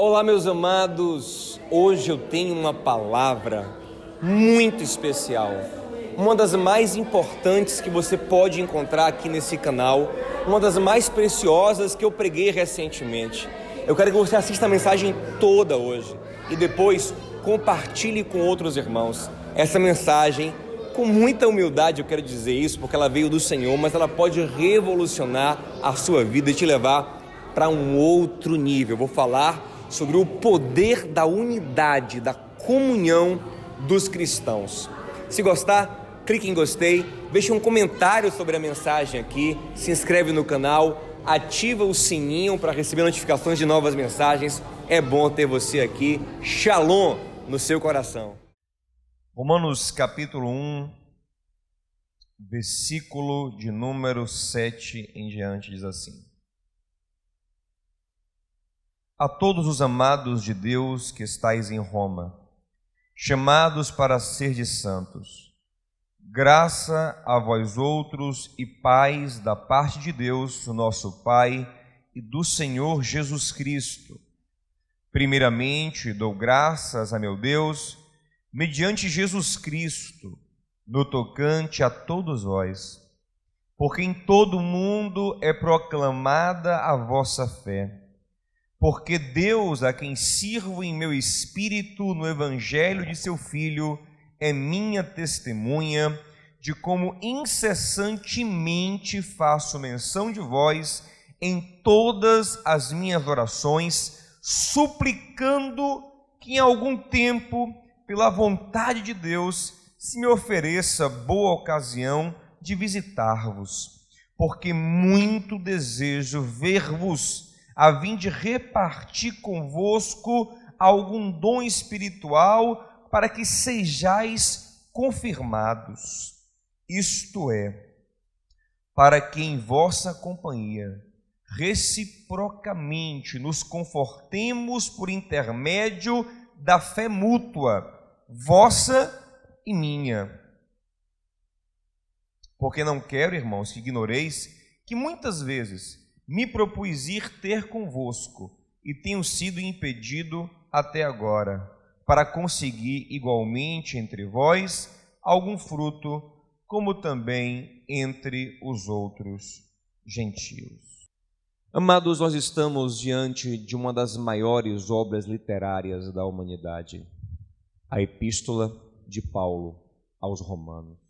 Olá, meus amados, hoje eu tenho uma palavra muito especial, uma das mais importantes que você pode encontrar aqui nesse canal, uma das mais preciosas que eu preguei recentemente. Eu quero que você assista a mensagem toda hoje e depois compartilhe com outros irmãos. Essa mensagem, com muita humildade eu quero dizer isso, porque ela veio do Senhor, mas ela pode revolucionar a sua vida e te levar para um outro nível. Eu vou falar sobre o poder da unidade, da comunhão dos cristãos. Se gostar, clique em gostei, deixe um comentário sobre a mensagem aqui, se inscreve no canal, ativa o sininho para receber notificações de novas mensagens. É bom ter você aqui. Shalom no seu coração. Romanos capítulo 1, versículo de número 7 em diante, diz assim: A todos os amados de Deus que estais em Roma, chamados para serdes santos, graça a vós outros e paz da parte de Deus, o nosso Pai, e do Senhor Jesus Cristo. Primeiramente, dou graças a meu Deus, mediante Jesus Cristo, no tocante a todos vós, porque em todo o mundo é proclamada a vossa fé. Porque Deus, a quem sirvo em meu espírito no evangelho de seu Filho, é minha testemunha de como incessantemente faço menção de vós em todas as minhas orações, suplicando que em algum tempo, pela vontade de Deus, se me ofereça boa ocasião de visitar-vos, porque muito desejo ver-vos, a fim de repartir convosco algum dom espiritual, para que sejais confirmados, isto é, para que em vossa companhia reciprocamente nos confortemos por intermédio da fé mútua, vossa e minha. Porque não quero, irmãos, que ignoreis que muitas vezes me propus ir ter convosco e tenho sido impedido até agora, para conseguir igualmente entre vós algum fruto, como também entre os outros gentios. Amados, nós estamos diante de uma das maiores obras literárias da humanidade, a Epístola de Paulo aos Romanos.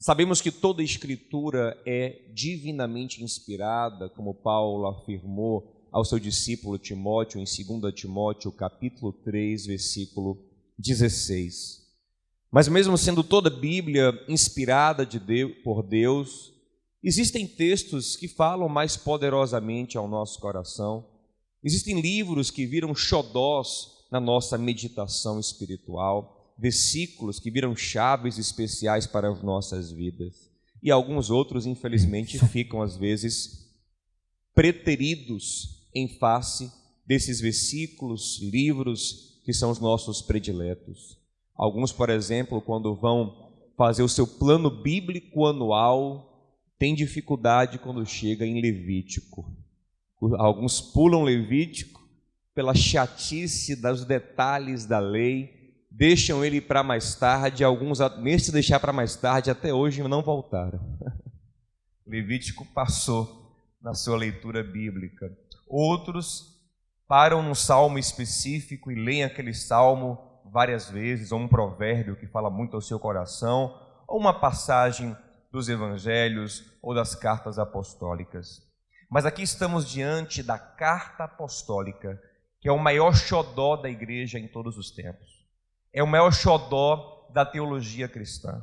Sabemos que toda a Escritura é divinamente inspirada, como Paulo afirmou ao seu discípulo Timóteo, em 2 Timóteo, capítulo 3, versículo 16. Mas mesmo sendo toda a Bíblia inspirada por Deus, existem textos que falam mais poderosamente ao nosso coração. Existem livros que viram xodós na nossa meditação espiritual, versículos que viram chaves especiais para as nossas vidas. E alguns outros, infelizmente, ficam às vezes preteridos em face desses versículos, livros que são os nossos prediletos. Alguns, por exemplo, quando vão fazer o seu plano bíblico anual, têm dificuldade quando chega em Levítico. Alguns pulam Levítico pela chatice dos detalhes da lei, deixam ele para mais tarde, alguns nesse deixar para mais tarde até hoje não voltaram. Levítico passou na sua leitura bíblica. Outros param num salmo específico e leem aquele salmo várias vezes, ou um provérbio que fala muito ao seu coração, ou uma passagem dos evangelhos ou das cartas apostólicas. Mas aqui estamos diante da carta apostólica, que é o maior xodó da igreja em todos os tempos. É o maior xodó da teologia cristã.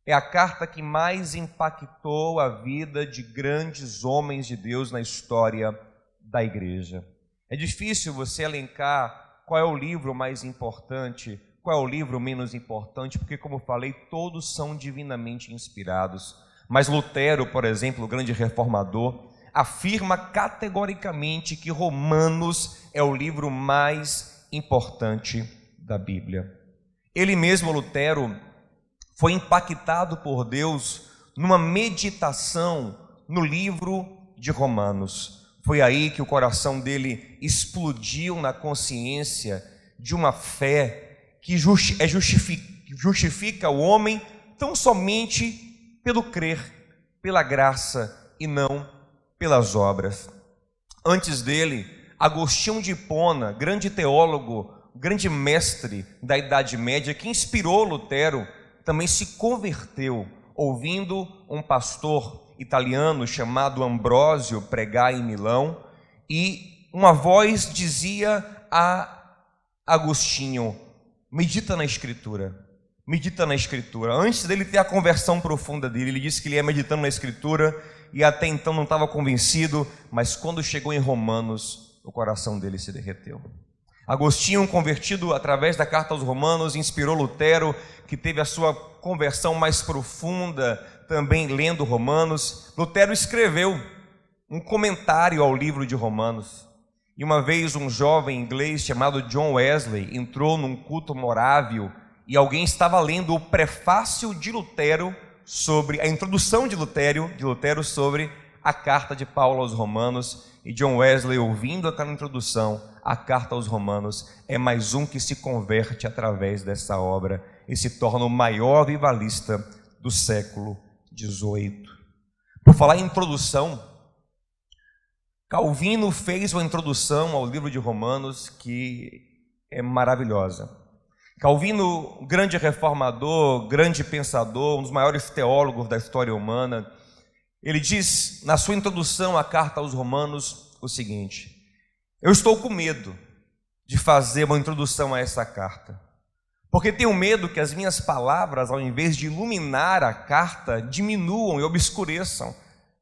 É a carta que mais impactou a vida de grandes homens de Deus na história da igreja. É difícil você elencar qual é o livro mais importante, qual é o livro menos importante, porque, como falei, todos são divinamente inspirados. Mas Lutero, por exemplo, o grande reformador, afirma categoricamente que Romanos é o livro mais importante da Bíblia. Ele mesmo, Lutero, foi impactado por Deus numa meditação no livro de Romanos. Foi aí que o coração dele explodiu na consciência de uma fé que justifica o homem tão somente pelo crer, pela graça e não pelas obras. Antes dele, Agostinho de Hipona, grande teólogo, grande mestre da Idade Média, que inspirou Lutero, também se converteu ouvindo um pastor italiano chamado Ambrósio pregar em Milão, e uma voz dizia a Agostinho: medita na Escritura, medita na Escritura. Antes dele ter a conversão profunda dele, ele disse que ele ia meditando na Escritura e até então não estava convencido, mas quando chegou em Romanos, o coração dele se derreteu. Agostinho, convertido através da carta aos Romanos, inspirou Lutero, que teve a sua conversão mais profunda também lendo Romanos. Lutero escreveu um comentário ao livro de Romanos. E uma vez um jovem inglês chamado John Wesley entrou num culto morável e alguém estava lendo o prefácio de Lutero sobre a introdução de Lutero sobre a carta de Paulo aos Romanos. E John Wesley, ouvindo aquela introdução, a carta aos Romanos, é mais um que se converte através dessa obra e se torna o maior vivalista do século XVIII. Por falar em introdução, Calvino fez uma introdução ao livro de Romanos que é maravilhosa. Calvino, grande reformador, grande pensador, um dos maiores teólogos da história humana, ele diz na sua introdução à carta aos Romanos o seguinte: eu estou com medo de fazer uma introdução a essa carta, porque tenho medo que as minhas palavras, ao invés de iluminar a carta, diminuam e obscureçam,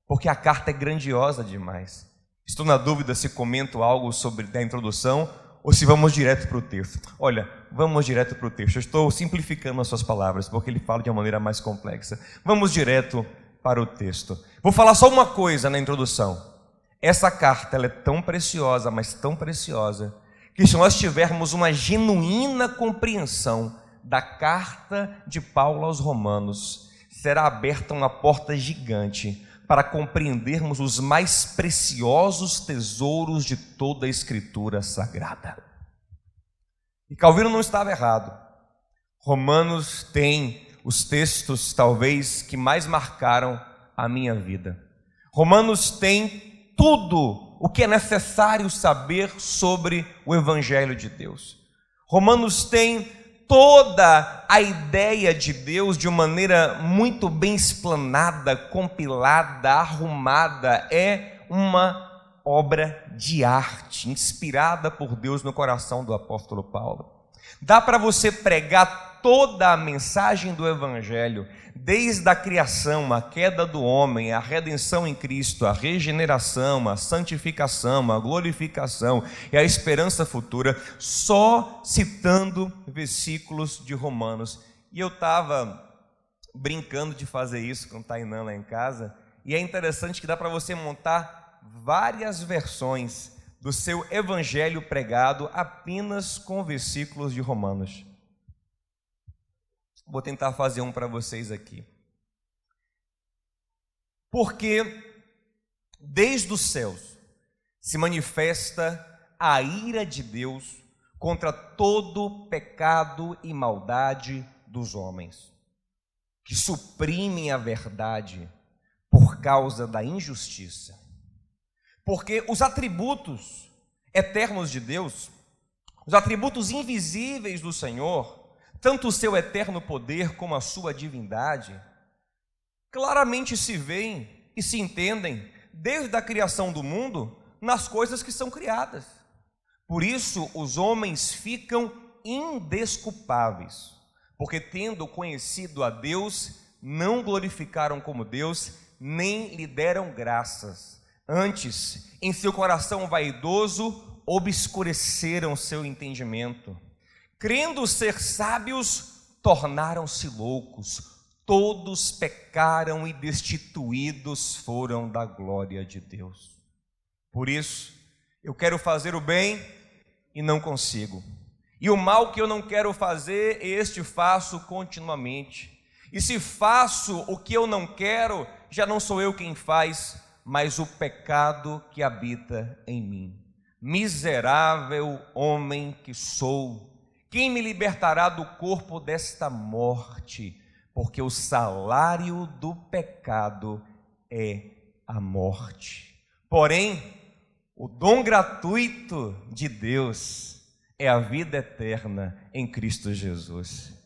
porque a carta é grandiosa demais. Estou na dúvida se comento algo sobre a introdução ou se vamos direto para o texto. Olha, vamos direto para o texto. Eu estou simplificando as suas palavras, porque ele fala de uma maneira mais complexa. Vamos direto para o texto. Vou falar só uma coisa na introdução. Essa carta ela é tão preciosa, mas tão preciosa, que se nós tivermos uma genuína compreensão da carta de Paulo aos Romanos, será aberta uma porta gigante para compreendermos os mais preciosos tesouros de toda a Escritura Sagrada. E Calvino não estava errado. Romanos tem os textos, talvez, que mais marcaram a minha vida. Romanos tem tudo o que é necessário saber sobre o Evangelho de Deus. Romanos tem toda a ideia de Deus de uma maneira muito bem explanada, compilada, arrumada. É uma obra de arte, inspirada por Deus no coração do apóstolo Paulo. Dá para você pregar toda a mensagem do Evangelho, desde a criação, a queda do homem, a redenção em Cristo, a regeneração, a santificação, a glorificação e a esperança futura, só citando versículos de Romanos. E eu estava brincando de fazer isso com o Tainã lá em casa, e é interessante que dá para você montar várias versões do seu evangelho pregado apenas com versículos de Romanos. Vou tentar fazer um para vocês aqui. Porque desde os céus se manifesta a ira de Deus contra todo pecado e maldade dos homens, que suprimem a verdade por causa da injustiça. Porque os atributos eternos de Deus, os atributos invisíveis do Senhor, tanto o seu eterno poder como a sua divindade, claramente se veem e se entendem desde a criação do mundo nas coisas que são criadas. Por isso os homens ficam indesculpáveis, porque tendo conhecido a Deus, não glorificaram como Deus, nem lhe deram graças. Antes, em seu coração vaidoso, obscureceram seu entendimento. Crendo ser sábios, tornaram-se loucos. Todos pecaram e destituídos foram da glória de Deus. Por isso, eu quero fazer o bem e não consigo. E o mal que eu não quero fazer, este faço continuamente. E se faço o que eu não quero, já não sou eu quem faz, mas o pecado que habita em mim. Miserável homem que sou, quem me libertará do corpo desta morte? Porque o salário do pecado é a morte. Porém, o dom gratuito de Deus é a vida eterna em Cristo Jesus.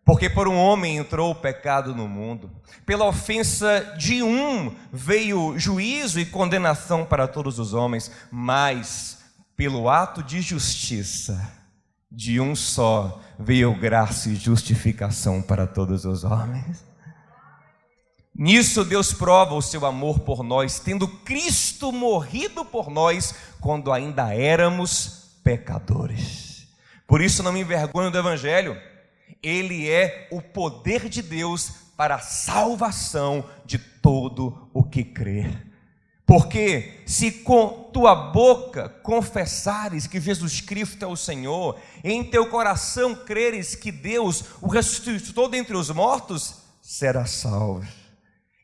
Porque por um homem entrou o pecado no mundo, pela ofensa de um veio juízo e condenação para todos os homens, mas pelo ato de justiça de um só veio graça e justificação para todos os homens. Nisso Deus prova o seu amor por nós, tendo Cristo morrido por nós quando ainda éramos pecadores. Por isso não me envergonho do Evangelho. Ele é o poder de Deus para a salvação de todo o que crê. Porque se com tua boca confessares que Jesus Cristo é o Senhor, e em teu coração creres que Deus o ressuscitou dentre os mortos, serás salvo.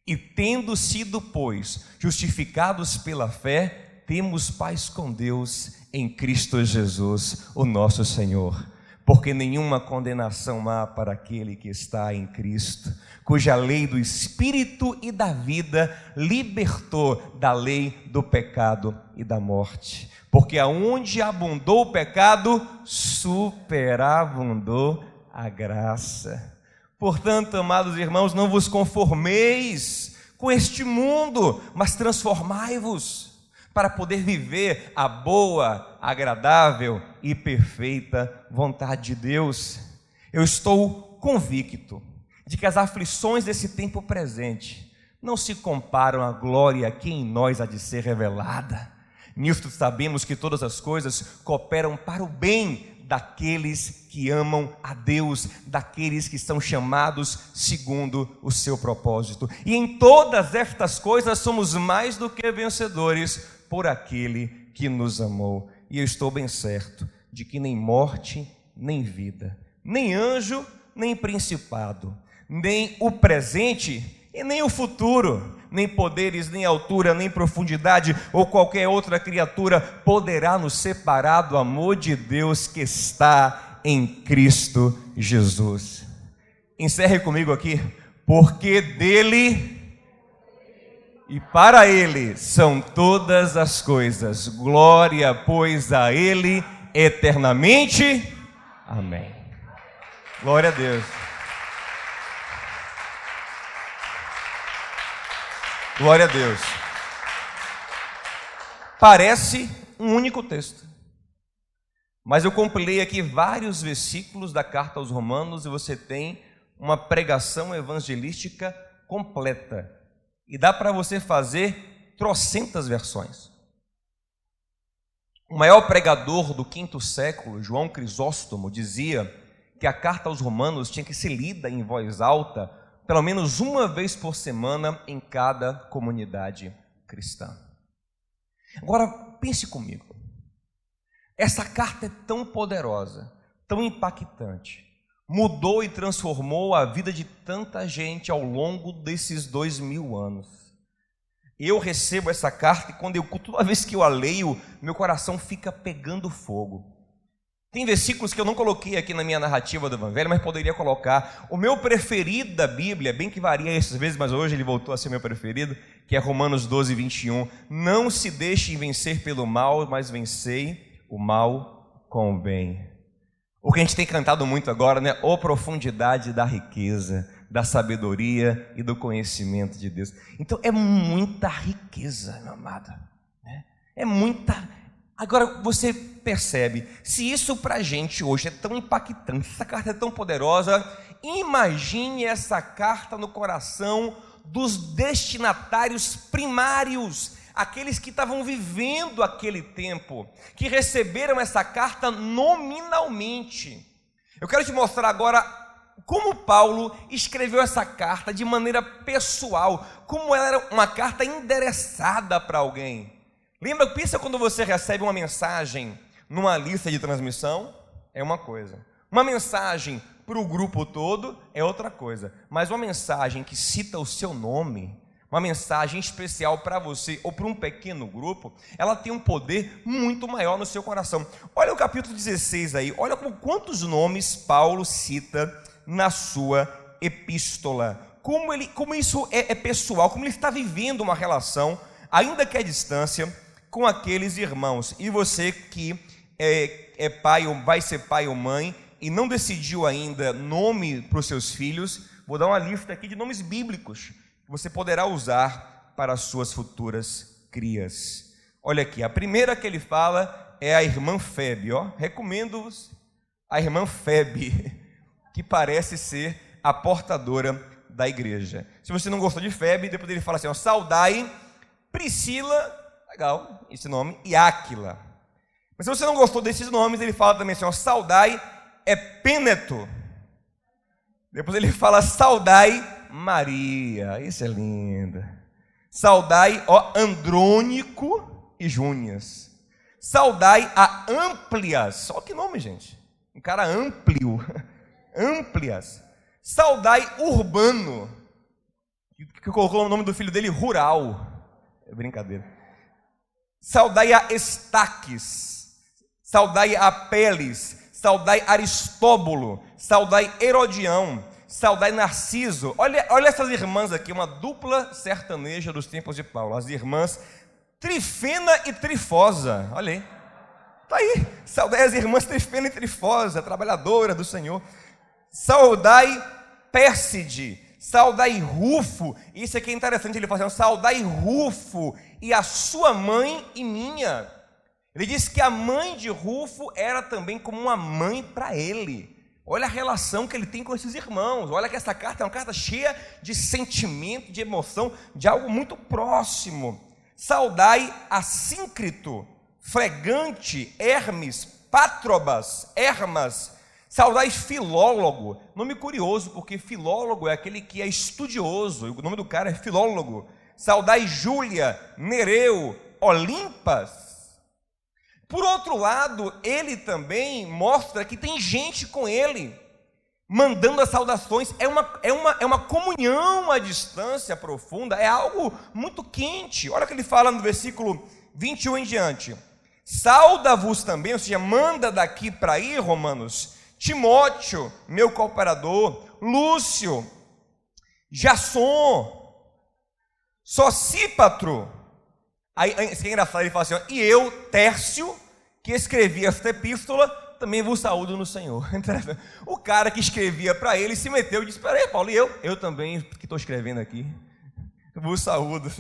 E tendo sido, pois, justificados pela fé, temos paz com Deus em Cristo Jesus, o nosso Senhor. Porque nenhuma condenação há para aquele que está em Cristo, cuja lei do Espírito e da vida libertou da lei do pecado e da morte. Porque aonde abundou o pecado, superabundou a graça. Portanto, amados irmãos, não vos conformeis com este mundo, mas transformai-vos, para poder viver a boa, agradável e perfeita vontade de Deus. Eu estou convicto de que as aflições desse tempo presente não se comparam à glória que em nós há de ser revelada. Nisto sabemos que todas as coisas cooperam para o bem daqueles que amam a Deus, daqueles que são chamados segundo o seu propósito. E em todas estas coisas somos mais do que vencedores por aquele que nos amou. E eu estou bem certo de que nem morte, nem vida, nem anjo, nem principado, nem o presente e nem o futuro, nem poderes, nem altura, nem profundidade ou qualquer outra criatura poderá nos separar do amor de Deus que está em Cristo Jesus. Encerre comigo aqui. Porque dele e para Ele são todas as coisas. Glória, pois, a Ele eternamente. Amém. Glória a Deus. Glória a Deus. Parece um único texto, mas eu compilei aqui vários versículos da carta aos Romanos e você tem uma pregação evangelística completa. E dá para você fazer trocentas versões. O maior pregador do 5º século, João Crisóstomo, dizia que a carta aos Romanos tinha que ser lida em voz alta pelo menos uma vez por semana em cada comunidade cristã. Agora, pense comigo. Essa carta é tão poderosa, tão impactante, mudou e transformou a vida de tanta gente ao longo desses 2000 anos. Eu recebo essa carta e toda vez que eu a leio, meu coração fica pegando fogo. Tem versículos que eu não coloquei aqui na minha narrativa do Evangelho, mas poderia colocar. O meu preferido da Bíblia, bem que varia essas vezes, mas hoje ele voltou a ser meu preferido, que é Romanos 12, 21. Não se deixem vencer pelo mal, mas vencei o mal com o bem. O que a gente tem cantado muito agora, né? Ô profundidade da riqueza, da sabedoria e do conhecimento de Deus. Então é muita riqueza, meu amado, né? É muita. Agora você percebe, se isso para a gente hoje é tão impactante, essa carta é tão poderosa, imagine essa carta no coração dos destinatários primários, aqueles que estavam vivendo aquele tempo, que receberam essa carta nominalmente. Eu quero te mostrar agora como Paulo escreveu essa carta de maneira pessoal, como ela era uma carta endereçada para alguém. Lembra, pensa quando você recebe uma mensagem numa lista de transmissão, é uma coisa. Uma mensagem para o grupo todo é outra coisa. Mas uma mensagem que cita o seu nome, uma mensagem especial para você ou para um pequeno grupo, ela tem um poder muito maior no seu coração. Olha o capítulo 16 aí, olha quantos nomes Paulo cita na sua epístola. Como isso é pessoal, como ele está vivendo uma relação, ainda que à distância, com aqueles irmãos. E você que é pai ou vai ser pai ou mãe e não decidiu ainda nome para os seus filhos, vou dar uma lista aqui de nomes bíblicos que você poderá usar para as suas futuras crias. Olha aqui, a primeira que ele fala é a irmã Febe, ó. Recomendo-vos a irmã Febe, que parece ser a portadora da igreja. Se você não gostou de Febe, depois ele fala assim, ó, saudai Priscila, legal, esse nome, e Áquila. Mas se você não gostou desses nomes, ele fala também assim, ó, saudai Epêneto. Depois ele fala, saudai Maria, isso é lindo. Saudai, ó, Andrônico e Júnias. Saudai a Amplias, ó que nome, gente, um cara amplio, Amplias. Saudai Urbano, que colocou o nome do filho dele Rural, é brincadeira. Saudai a Estaques, saudai a Peles, saudai Aristóbulo, saudai Herodião, saudai Narciso. Olha essas irmãs aqui, uma dupla sertaneja dos tempos de Paulo, as irmãs Trifena e Trifosa, olha aí, está aí, saudai as irmãs Trifena e Trifosa, trabalhadora do Senhor. Saudai Pérside, saudai Rufo, isso aqui é interessante, ele fala assim, saudai Rufo e a sua mãe e minha. Ele diz que a mãe de Rufo era também como uma mãe para ele. Olha a relação que ele tem com esses irmãos, olha que essa carta é uma carta cheia de sentimento, de emoção, de algo muito próximo. Saudai Assíncrito, Fregante, Hermes, Pátrobas, Hermas. Saudai Filólogo, nome curioso, porque filólogo é aquele que é estudioso, o nome do cara é Filólogo. Saudai Júlia, Nereu, Olimpas. Por outro lado, ele também mostra que tem gente com ele, mandando as saudações, é uma comunhão à distância profunda, é algo muito quente. Olha o que ele fala no versículo 21 em diante. Sauda-vos também, ou seja, manda daqui para aí, Romanos, Timóteo, meu cooperador, Lúcio, Jasson, Sosípatro. Aí, isso é engraçado, ele fala assim, ó, e eu, Tércio, que escrevi esta epístola, também vos saúdo no Senhor. O cara que escrevia para ele se meteu e disse, peraí, Paulo, e eu também, que estou escrevendo aqui, vos saúdo.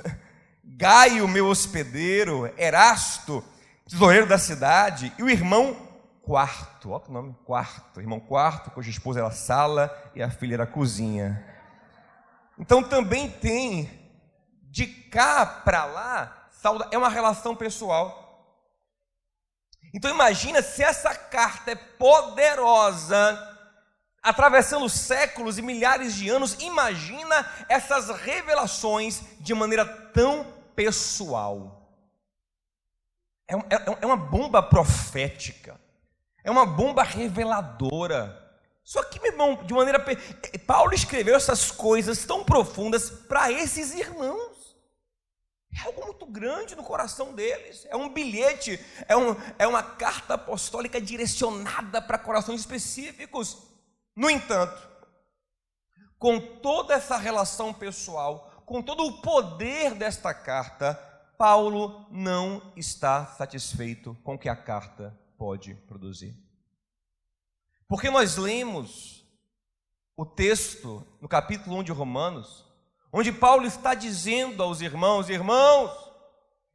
Gaio, meu hospedeiro, Erasto, tesoureiro da cidade, e o irmão Quarto, olha o nome, Quarto, irmão Quarto, cuja esposa era Sala e a filha era Cozinha. Então também tem, de cá para lá, é uma relação pessoal. Então imagina se essa carta é poderosa, atravessando séculos e milhares de anos, imagina essas revelações de maneira tão pessoal. É uma bomba profética. É uma bomba reveladora. Só que, meu irmão, de maneira... Paulo escreveu essas coisas tão profundas para esses irmãos. É algo muito grande no coração deles. É um bilhete, é uma carta apostólica direcionada para corações específicos. No entanto, com toda essa relação pessoal, com todo o poder desta carta, Paulo não está satisfeito com o que a carta pode produzir. Porque nós lemos o texto no capítulo 1 de Romanos, onde Paulo está dizendo aos irmãos, irmãos,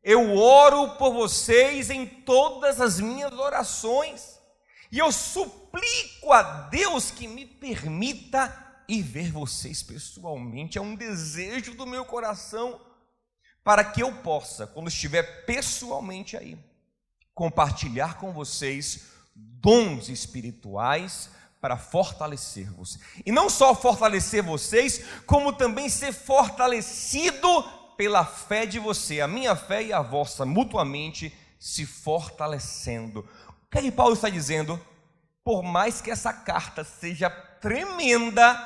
eu oro por vocês em todas as minhas orações, e eu suplico a Deus que me permita ir ver vocês pessoalmente, é um desejo do meu coração, para que eu possa, quando estiver pessoalmente aí, compartilhar com vocês dons espirituais para fortalecer-vos. E não só fortalecer vocês, como também ser fortalecido pela fé de você, a minha fé e a vossa, mutuamente se fortalecendo. O que é que Paulo está dizendo? Por mais que essa carta seja tremenda,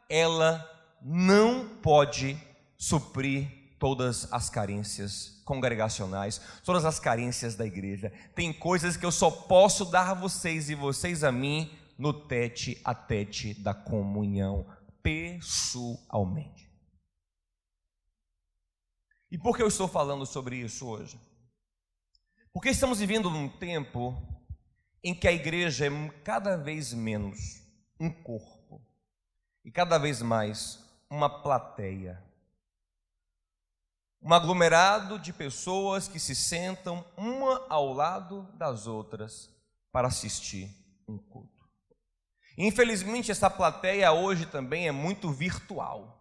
ela não pode suprir todas as carências congregacionais, todas as carências da igreja. Tem coisas que eu só posso dar a vocês e vocês a mim no tete a tete da comunhão, pessoalmente. E por que eu estou falando sobre isso hoje? Porque estamos vivendo num tempo em que a igreja é cada vez menos um corpo e cada vez mais uma plateia. Um aglomerado de pessoas que se sentam uma ao lado das outras para assistir um culto. Infelizmente, essa plateia hoje também é muito virtual.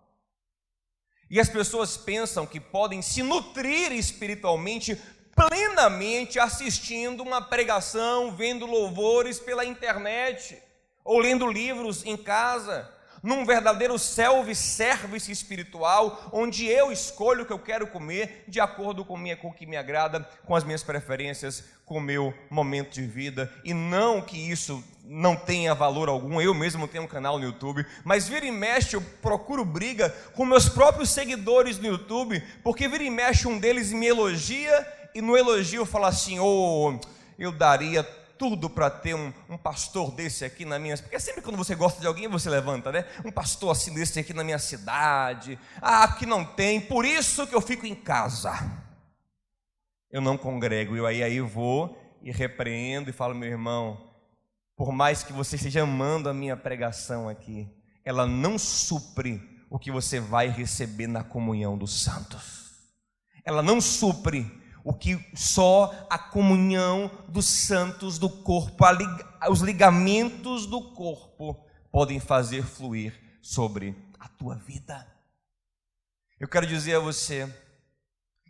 E as pessoas pensam que podem se nutrir espiritualmente plenamente assistindo uma pregação, vendo louvores pela internet, ou lendo livros em casa, num verdadeiro self-service espiritual, onde eu escolho o que eu quero comer, de acordo com o que me agrada, com as minhas preferências, com o meu momento de vida, e não que isso não tenha valor algum. Eu mesmo tenho um canal no YouTube, mas vira e mexe eu procuro briga com meus próprios seguidores no YouTube, porque vira e mexe um deles me elogia, e no elogio eu falo assim: eu daria tudo para ter um pastor desse aqui na minha... Porque sempre quando você gosta de alguém, você levanta, né? Um pastor assim desse aqui na minha cidade. Aqui não tem, por isso que eu fico em casa. Eu não congrego. Eu aí vou e repreendo e falo: meu irmão, por mais que você esteja amando a minha pregação aqui, ela não supre o que você vai receber na comunhão dos santos. Ela não supre o que só a comunhão dos santos do corpo, os ligamentos do corpo podem fazer fluir sobre a tua vida. Eu quero dizer a você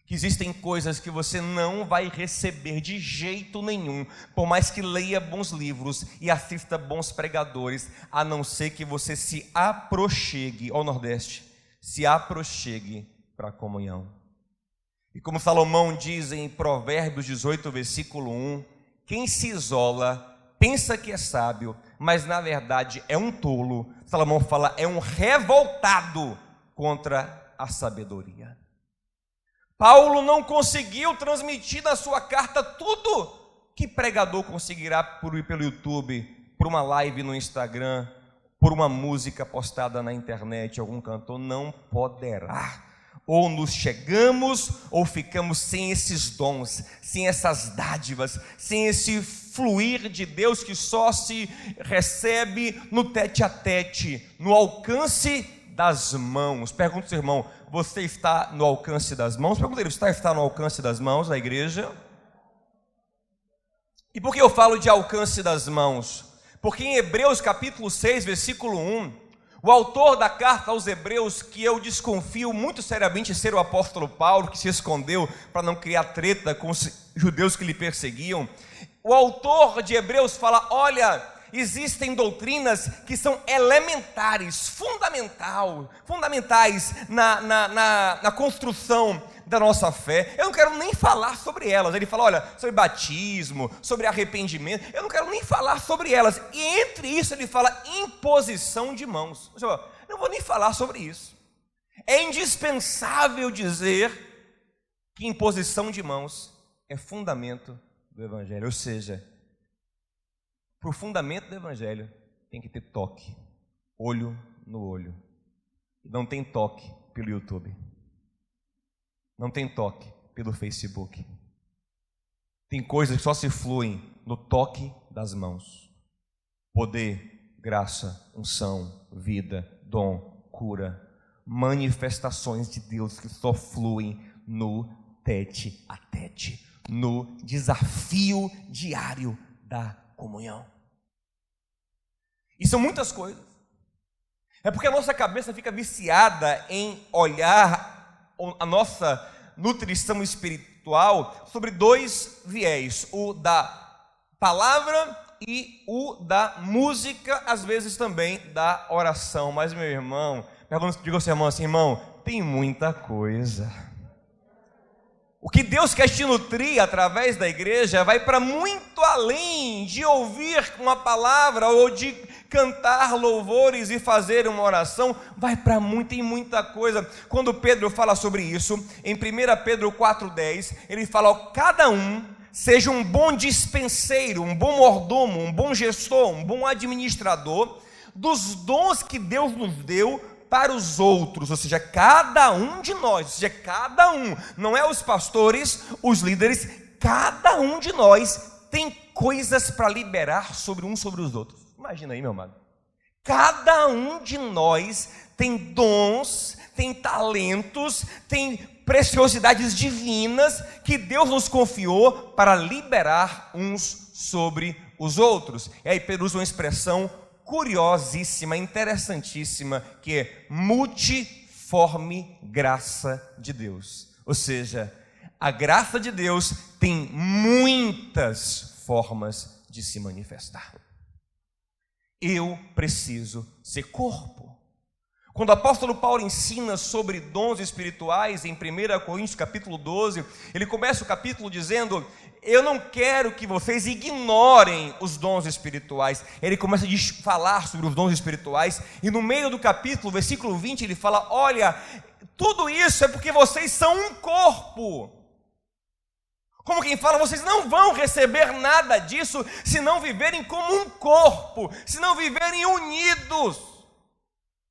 que existem coisas que você não vai receber de jeito nenhum, por mais que leia bons livros e assista bons pregadores, a não ser que você se aproxime, ao Nordeste, se aproxime para a comunhão. E como Salomão diz em Provérbios 18, versículo 1, quem se isola pensa que é sábio, mas na verdade é um tolo. Salomão fala, é um revoltado contra a sabedoria. Paulo não conseguiu transmitir na sua carta tudo que pregador conseguirá pelo YouTube, por uma live no Instagram, por uma música postada na internet, algum cantor. Não poderá. Ou nos chegamos, ou ficamos sem esses dons, sem essas dádivas, sem esse fluir de Deus que só se recebe no tete a tete, no alcance das mãos. Pergunta ao seu irmão: você está no alcance das mãos? Pergunta ele: você está no alcance das mãos da igreja? E por que eu falo de alcance das mãos? Porque em Hebreus capítulo 6, versículo 1, o autor da carta aos Hebreus, que eu desconfio muito seriamente ser o apóstolo Paulo, que se escondeu para não criar treta com os judeus que lhe perseguiam, o autor de Hebreus fala: olha, existem doutrinas que são elementares, fundamentais na construção da nossa fé. Eu não quero nem falar sobre elas. Ele fala, olha, sobre batismo, sobre arrependimento, eu não quero nem falar sobre elas. E entre isso ele fala imposição de mãos. Eu não vou nem falar sobre isso. É indispensável dizer que imposição de mãos é fundamento do Evangelho. Ou seja, para o fundamento do Evangelho tem que ter toque, olho no olho. Não tem toque pelo YouTube. Não tem toque pelo Facebook. Tem coisas que só se fluem no toque das mãos. Poder, graça, unção, vida, dom, cura, manifestações de Deus que só fluem no tete a tete, no desafio diário da comunhão. E são muitas coisas. É porque a nossa cabeça fica viciada em olhar a nossa nutrição espiritual sobre dois viés: o da palavra e o da música, às vezes também da oração. Mas, meu irmão, diga ao seu irmão assim: irmão, tem muita coisa. O que Deus quer te nutrir através da igreja vai para muito além de ouvir uma palavra ou de cantar louvores e fazer uma oração, vai para muita coisa. Quando Pedro fala sobre isso, em 1 Pedro 4,10, ele fala: ó, cada um seja um bom dispenseiro, um bom mordomo, um bom gestor, um bom administrador dos dons que Deus nos deu para os outros, ou seja, cada um de nós, ou seja, cada um, não é os pastores, os líderes, cada um de nós tem coisas para liberar sobre uns sobre os outros. Imagina aí, meu amado, cada um de nós tem dons, tem talentos, tem preciosidades divinas que Deus nos confiou para liberar uns sobre os outros. E aí Pedro usa uma expressão curiosíssima, interessantíssima, que é multiforme graça de Deus. Ou seja, a graça de Deus tem muitas formas de se manifestar. Eu preciso ser corpo. Quando o apóstolo Paulo ensina sobre dons espirituais em 1 Coríntios capítulo 12, ele começa o capítulo dizendo: eu não quero que vocês ignorem os dons espirituais. Ele começa a falar sobre os dons espirituais, e no meio do capítulo, versículo 20, ele fala: olha, tudo isso é porque vocês são um corpo. Como quem fala, vocês não vão receber nada disso se não viverem como um corpo, se não viverem unidos.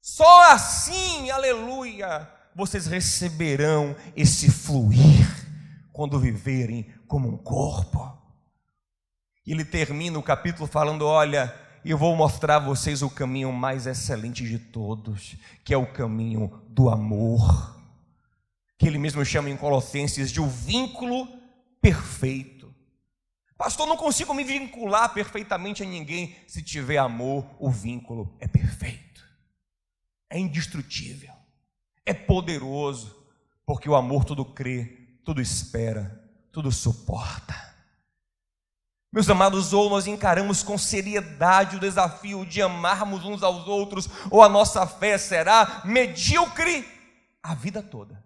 Só assim, aleluia, vocês receberão esse fluir quando viverem como um corpo. E ele termina o capítulo falando: olha, eu vou mostrar a vocês o caminho mais excelente de todos, que é o caminho do amor, que ele mesmo chama em Colossenses de o vínculo perfeito. Pastor, não consigo me vincular perfeitamente a ninguém. Se tiver amor, o vínculo é perfeito, é indestrutível, é poderoso, porque o amor tudo crê, tudo espera, tudo suporta. Meus amados, ou nós encaramos com seriedade o desafio de amarmos uns aos outros, ou a nossa fé será medíocre a vida toda.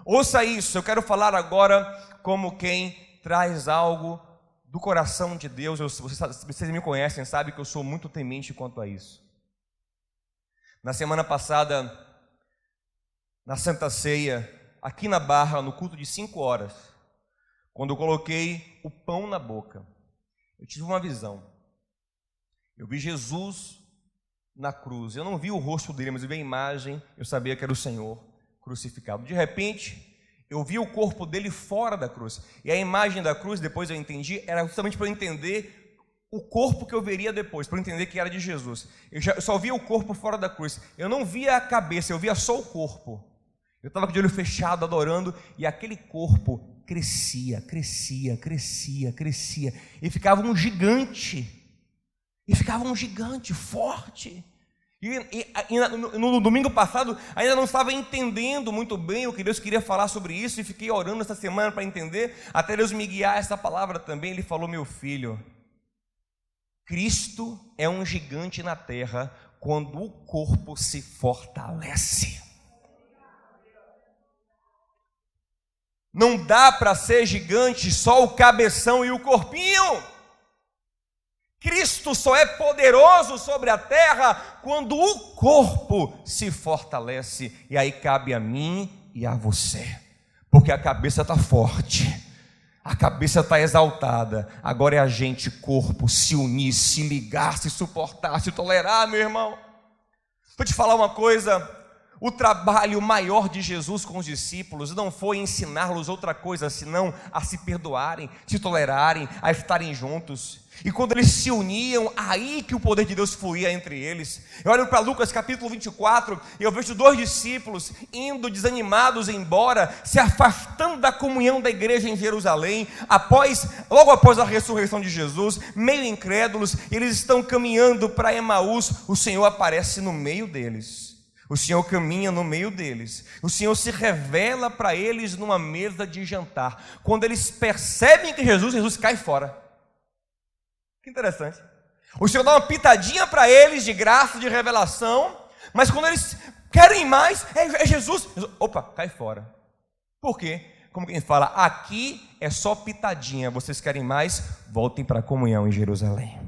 Ouça isso, eu quero falar agora como quem traz algo do coração de Deus. Vocês me conhecem, sabem que eu sou muito temente quanto a isso. Na semana passada, na Santa Ceia, aqui na Barra, no culto de 5 horas, quando eu coloquei o pão na boca, eu tive uma visão. Eu vi Jesus na cruz. Eu não vi o rosto dele, mas eu vi a imagem. Eu sabia que era o Senhor crucificado. De repente, eu vi o corpo dele fora da cruz. E a imagem da cruz, depois eu entendi, era justamente para eu entender o corpo que eu veria depois, para eu entender que era de Jesus. Eu só via o corpo fora da cruz. Eu não via a cabeça, eu via só o corpo. Eu estava com o olho fechado, adorando, e aquele corpo crescia, e ficava um gigante, forte. E no domingo passado, ainda não estava entendendo muito bem o que Deus queria falar sobre isso, e fiquei orando essa semana para entender, até Deus me guiar essa palavra também. Ele falou: meu filho, Cristo é um gigante na terra quando o corpo se fortalece. Não dá para ser gigante só o cabeção e o corpinho. Cristo só é poderoso sobre a terra quando o corpo se fortalece. E aí cabe a mim e a você, porque a cabeça está forte, a cabeça está exaltada. Agora é a gente, corpo, se unir, se ligar, se suportar, se tolerar, meu irmão. Vou te falar uma coisa: o trabalho maior de Jesus com os discípulos não foi ensiná-los outra coisa senão a se perdoarem, se tolerarem, a estarem juntos. E quando eles se uniam, aí que o poder de Deus fluía entre eles. Eu olho para Lucas capítulo 24 e eu vejo 2 discípulos indo desanimados embora, se afastando da comunhão da igreja em Jerusalém, logo após a ressurreição de Jesus, meio incrédulos. Eles estão caminhando para Emaús. O Senhor aparece no meio deles. O Senhor caminha no meio deles. O Senhor se revela para eles numa mesa de jantar. Quando eles percebem que Jesus cai fora. Que interessante. O Senhor dá uma pitadinha para eles de graça, de revelação, mas quando eles querem mais, é Jesus. Opa, cai fora. Por quê? como quem fala, aqui é só pitadinha, vocês querem mais? Voltem para a comunhão em Jerusalém.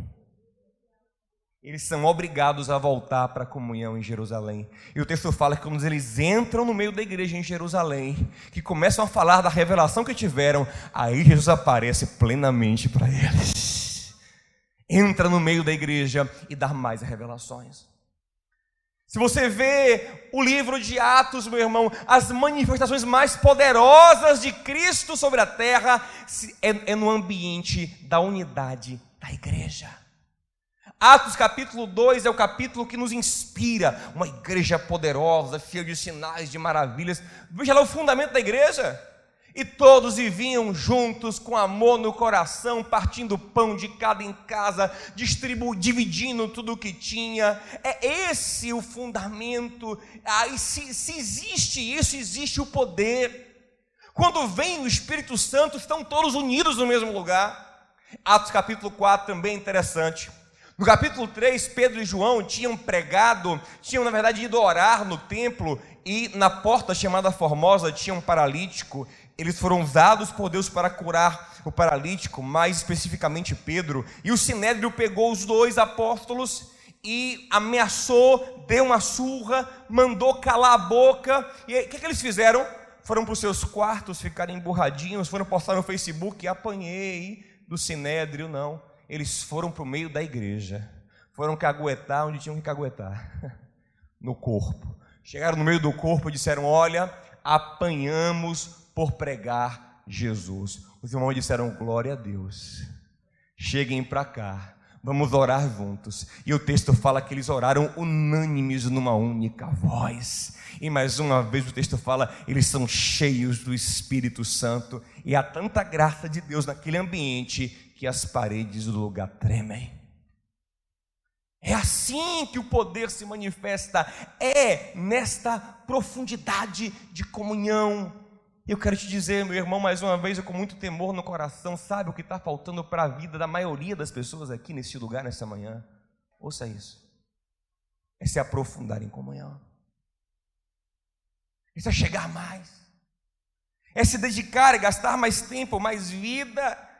Eles são obrigados a voltar para a comunhão em Jerusalém. E o texto fala que quando eles entram no meio da igreja em Jerusalém, que começam a falar da revelação que tiveram, aí Jesus aparece plenamente para eles. Entra no meio da igreja e dá mais revelações. Se você vê o livro de Atos, meu irmão, as manifestações mais poderosas de Cristo sobre a terra é no ambiente da unidade da igreja. Atos capítulo 2 é o capítulo que nos inspira, uma igreja poderosa, cheia de sinais, de maravilhas. Veja lá o fundamento da igreja. E todos viviam juntos com amor no coração, partindo pão de cada em casa, dividindo tudo o que tinha. É esse o fundamento. Se existe isso, existe o poder. Quando vem o Espírito Santo, estão todos unidos no mesmo lugar. Atos capítulo 4 também é interessante. No capítulo 3, Pedro e João tinham na verdade ido orar no templo, e na porta chamada Formosa tinha um paralítico. Eles foram usados por Deus para curar o paralítico, mais especificamente Pedro, e o Sinédrio pegou os dois apóstolos e ameaçou, deu uma surra, mandou calar a boca. E o que eles fizeram? Foram para os seus quartos, ficarem emburradinhos, foram postar no Facebook, apanhei do Sinédrio. Não, eles foram para o meio da igreja, foram caguetar onde tinham que caguetar, no corpo. Chegaram no meio do corpo e disseram: olha, apanhamos por pregar Jesus. Os irmãos disseram: glória a Deus, cheguem para cá, vamos orar juntos. E o texto fala que eles oraram unânimes numa única voz. E mais uma vez o texto fala, eles são cheios do Espírito Santo, e há tanta graça de Deus naquele ambiente que as paredes do lugar tremem. É assim que o poder se manifesta, é nesta profundidade de comunhão. Eu quero te dizer, meu irmão, mais uma vez, eu com muito temor no coração, sabe o que está faltando para a vida da maioria das pessoas aqui nesse lugar, nessa manhã? Ouça isso, é se aprofundar em comunhão, é chegar mais, é se dedicar, é gastar mais tempo, mais vida,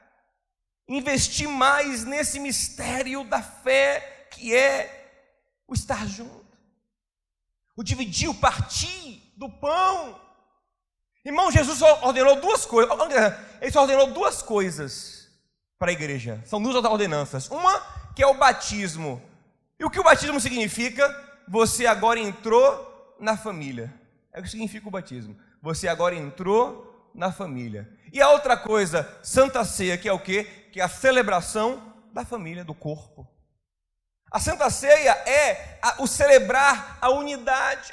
investir mais nesse mistério da fé, que é o estar junto, o dividir, o partir do pão. Irmão, Jesus ordenou duas coisas. Ele só ordenou duas coisas para a igreja. São duas ordenanças. Uma que é o batismo. E o que o batismo significa? Você agora entrou na família. É o que significa o batismo. Você agora entrou na família. E a outra coisa, Santa Ceia, que é o quê? Que é a celebração da família, do corpo. A Santa Ceia é o celebrar a unidade.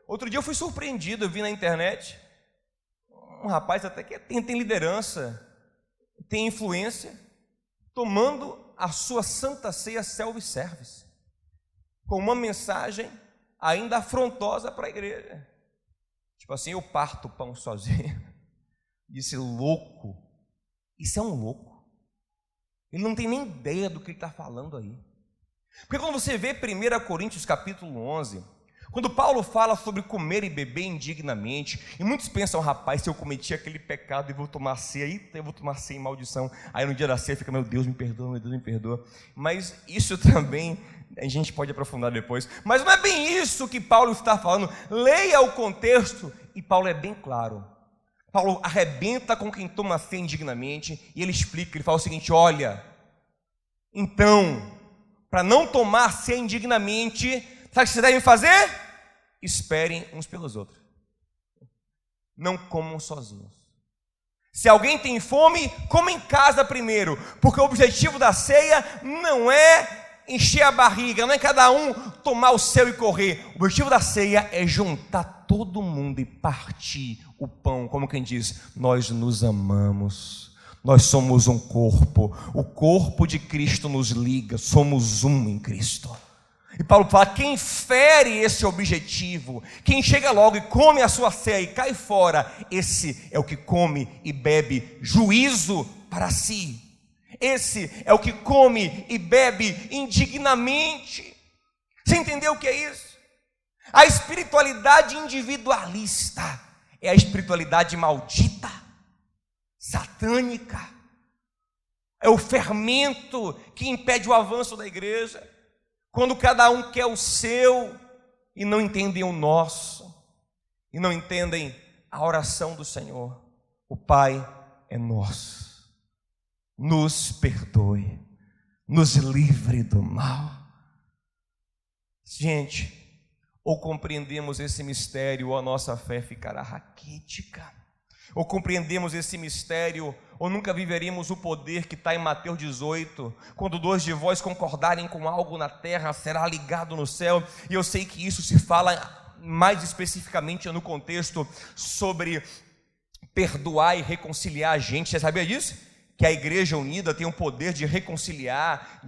Outro dia eu fui surpreendido, eu vi na internet um rapaz até que tem liderança, tem influência, tomando a sua Santa Ceia self-service, com uma mensagem ainda afrontosa para a igreja. Tipo assim, eu parto o pão sozinho. Disse, louco, isso é um louco. Ele não tem nem ideia do que ele está falando aí. Porque quando você vê 1 Coríntios capítulo 11, quando Paulo fala sobre comer e beber indignamente, e muitos pensam, rapaz, se eu cometi aquele pecado e vou tomar ceia, eu vou tomar ceia em maldição. Aí no dia da ceia fica, meu Deus me perdoa, meu Deus me perdoa. Mas isso também a gente pode aprofundar depois. Mas não é bem isso que Paulo está falando. Leia o contexto e Paulo é bem claro. Paulo arrebenta com quem toma ceia indignamente e ele explica, ele fala o seguinte: olha, então, para não tomar ceia indignamente, sabe o que vocês devem fazer? Esperem uns pelos outros. Não comam sozinhos. Se alguém tem fome, coma em casa primeiro, porque o objetivo da ceia não é encher a barriga, não é cada um tomar o seu e correr. O objetivo da ceia é juntar todo mundo e partir o pão, como quem diz, nós nos amamos, nós somos um corpo, o corpo de Cristo nos liga, somos um em Cristo. E Paulo fala, quem fere esse objetivo, quem chega logo e come a sua ceia e cai fora, esse é o que come e bebe juízo para si. Esse é o que come e bebe indignamente. Você entendeu o que é isso? A espiritualidade individualista é a espiritualidade maldita, satânica. É o fermento que impede o avanço da igreja. Quando cada um quer o seu e não entendem o nosso, e não entendem a oração do Senhor. O Pai é nosso. Nos perdoe, nos livre do mal. Gente, ou compreendemos esse mistério, ou a nossa fé ficará raquítica. Ou compreendemos esse mistério, ou nunca viveremos o poder que está em Mateus 18, quando 2 de vós concordarem com algo na terra, será ligado no céu. E eu sei que isso se fala mais especificamente no contexto sobre perdoar e reconciliar a gente. Você sabia disso? Que a igreja unida tem o poder de reconciliar,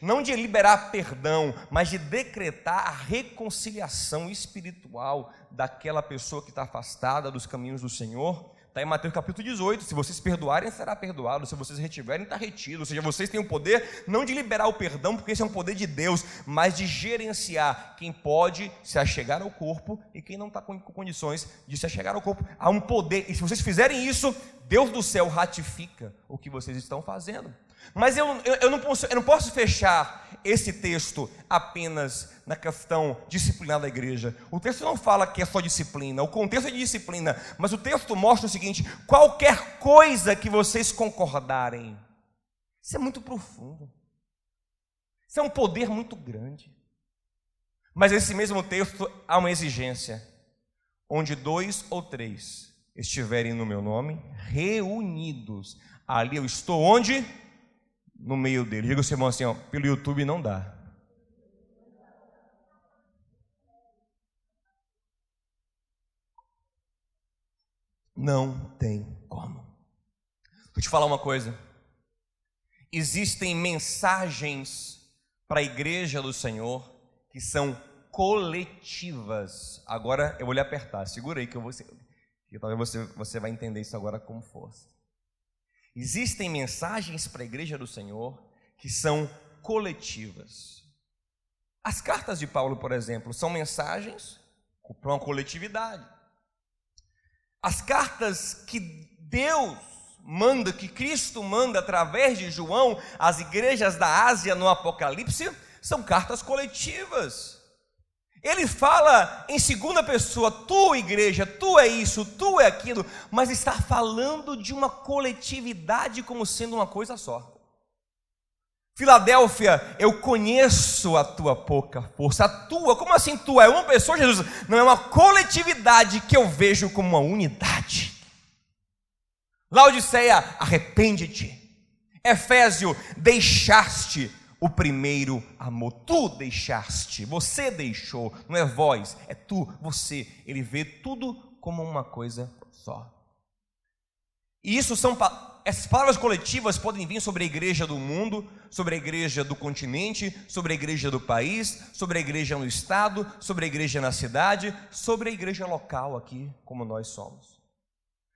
não de liberar perdão, mas de decretar a reconciliação espiritual daquela pessoa que está afastada dos caminhos do Senhor. Está em Mateus capítulo 18, se vocês perdoarem, será perdoado, se vocês retiverem, está retido. Ou seja, vocês têm o poder não de liberar o perdão, porque esse é um poder de Deus, mas de gerenciar quem pode se achegar ao corpo e quem não está com condições de se achegar ao corpo. Há um poder, e se vocês fizerem isso, Deus do céu ratifica o que vocês estão fazendo. Mas eu não posso fechar esse texto apenas na questão disciplinar da igreja. O texto não fala que é só disciplina, o contexto é de disciplina, mas o texto mostra o seguinte: qualquer coisa que vocês concordarem. Isso é muito profundo, isso é um poder muito grande. Mas esse mesmo texto há uma exigência: onde 2 ou 3 estiverem no meu nome, reunidos, ali eu estou onde? No meio dele. Diga ao seu irmão assim, ó, pelo YouTube não dá. Não tem como. Vou te falar uma coisa. Existem mensagens para a igreja do Senhor que são coletivas. Agora eu vou lhe apertar. Segura aí que eu vou... que talvez você vai entender isso agora como força. Existem mensagens para a igreja do Senhor que são coletivas. As cartas de Paulo, por exemplo, são mensagens para uma coletividade. As cartas que Deus manda, que Cristo manda através de João às igrejas da Ásia no Apocalipse, são cartas coletivas. Ele fala em segunda pessoa, tu igreja, tu é isso, tu é aquilo, mas está falando de uma coletividade como sendo uma coisa só. Filadélfia, eu conheço a tua pouca força. A tua, como assim tua? É uma pessoa, Jesus? Não, é uma coletividade que eu vejo como uma unidade. Laodiceia, arrepende-te. Efésio, deixaste o primeiro amor. Tu deixaste, você deixou, não é vós, é tu, você. Ele vê tudo como uma coisa só. E isso essas palavras coletivas podem vir sobre a igreja do mundo, sobre a igreja do continente, sobre a igreja do país, sobre a igreja no estado, sobre a igreja na cidade, sobre a igreja local aqui, como nós somos.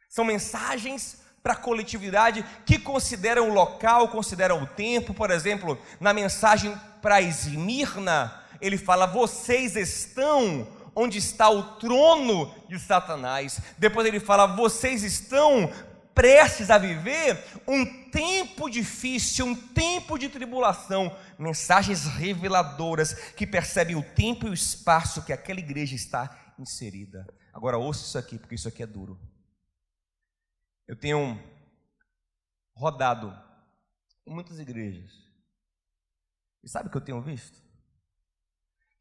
São mensagens para a coletividade que consideram o local, consideram o tempo. Por exemplo, na mensagem para Esmirna, ele fala: vocês estão onde está o trono de Satanás. Depois ele fala: vocês estão prestes a viver um tempo difícil, um tempo de tribulação. Mensagens reveladoras que percebem o tempo e o espaço que aquela igreja está inserida. Agora ouça isso aqui, porque isso aqui é duro. Eu tenho rodado em muitas igrejas. E sabe o que eu tenho visto?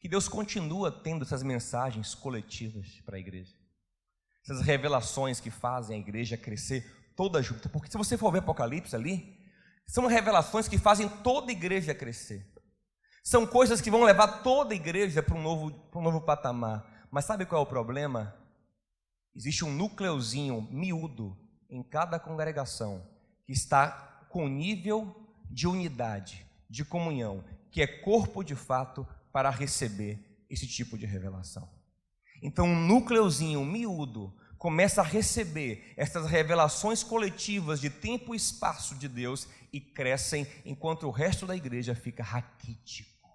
Que Deus continua tendo essas mensagens coletivas para a igreja. Essas revelações que fazem a igreja crescer toda junta. Porque se você for ver Apocalipse ali, são revelações que fazem toda a igreja crescer. São coisas que vão levar toda a igreja para um novo patamar. Mas sabe qual é o problema? Existe um núcleozinho miúdo em cada congregação que está com nível de unidade, de comunhão, que é corpo de fato para receber esse tipo de revelação. Então um núcleozinho miúdo começa a receber essas revelações coletivas de tempo e espaço de Deus e crescem, enquanto o resto da igreja fica raquítico,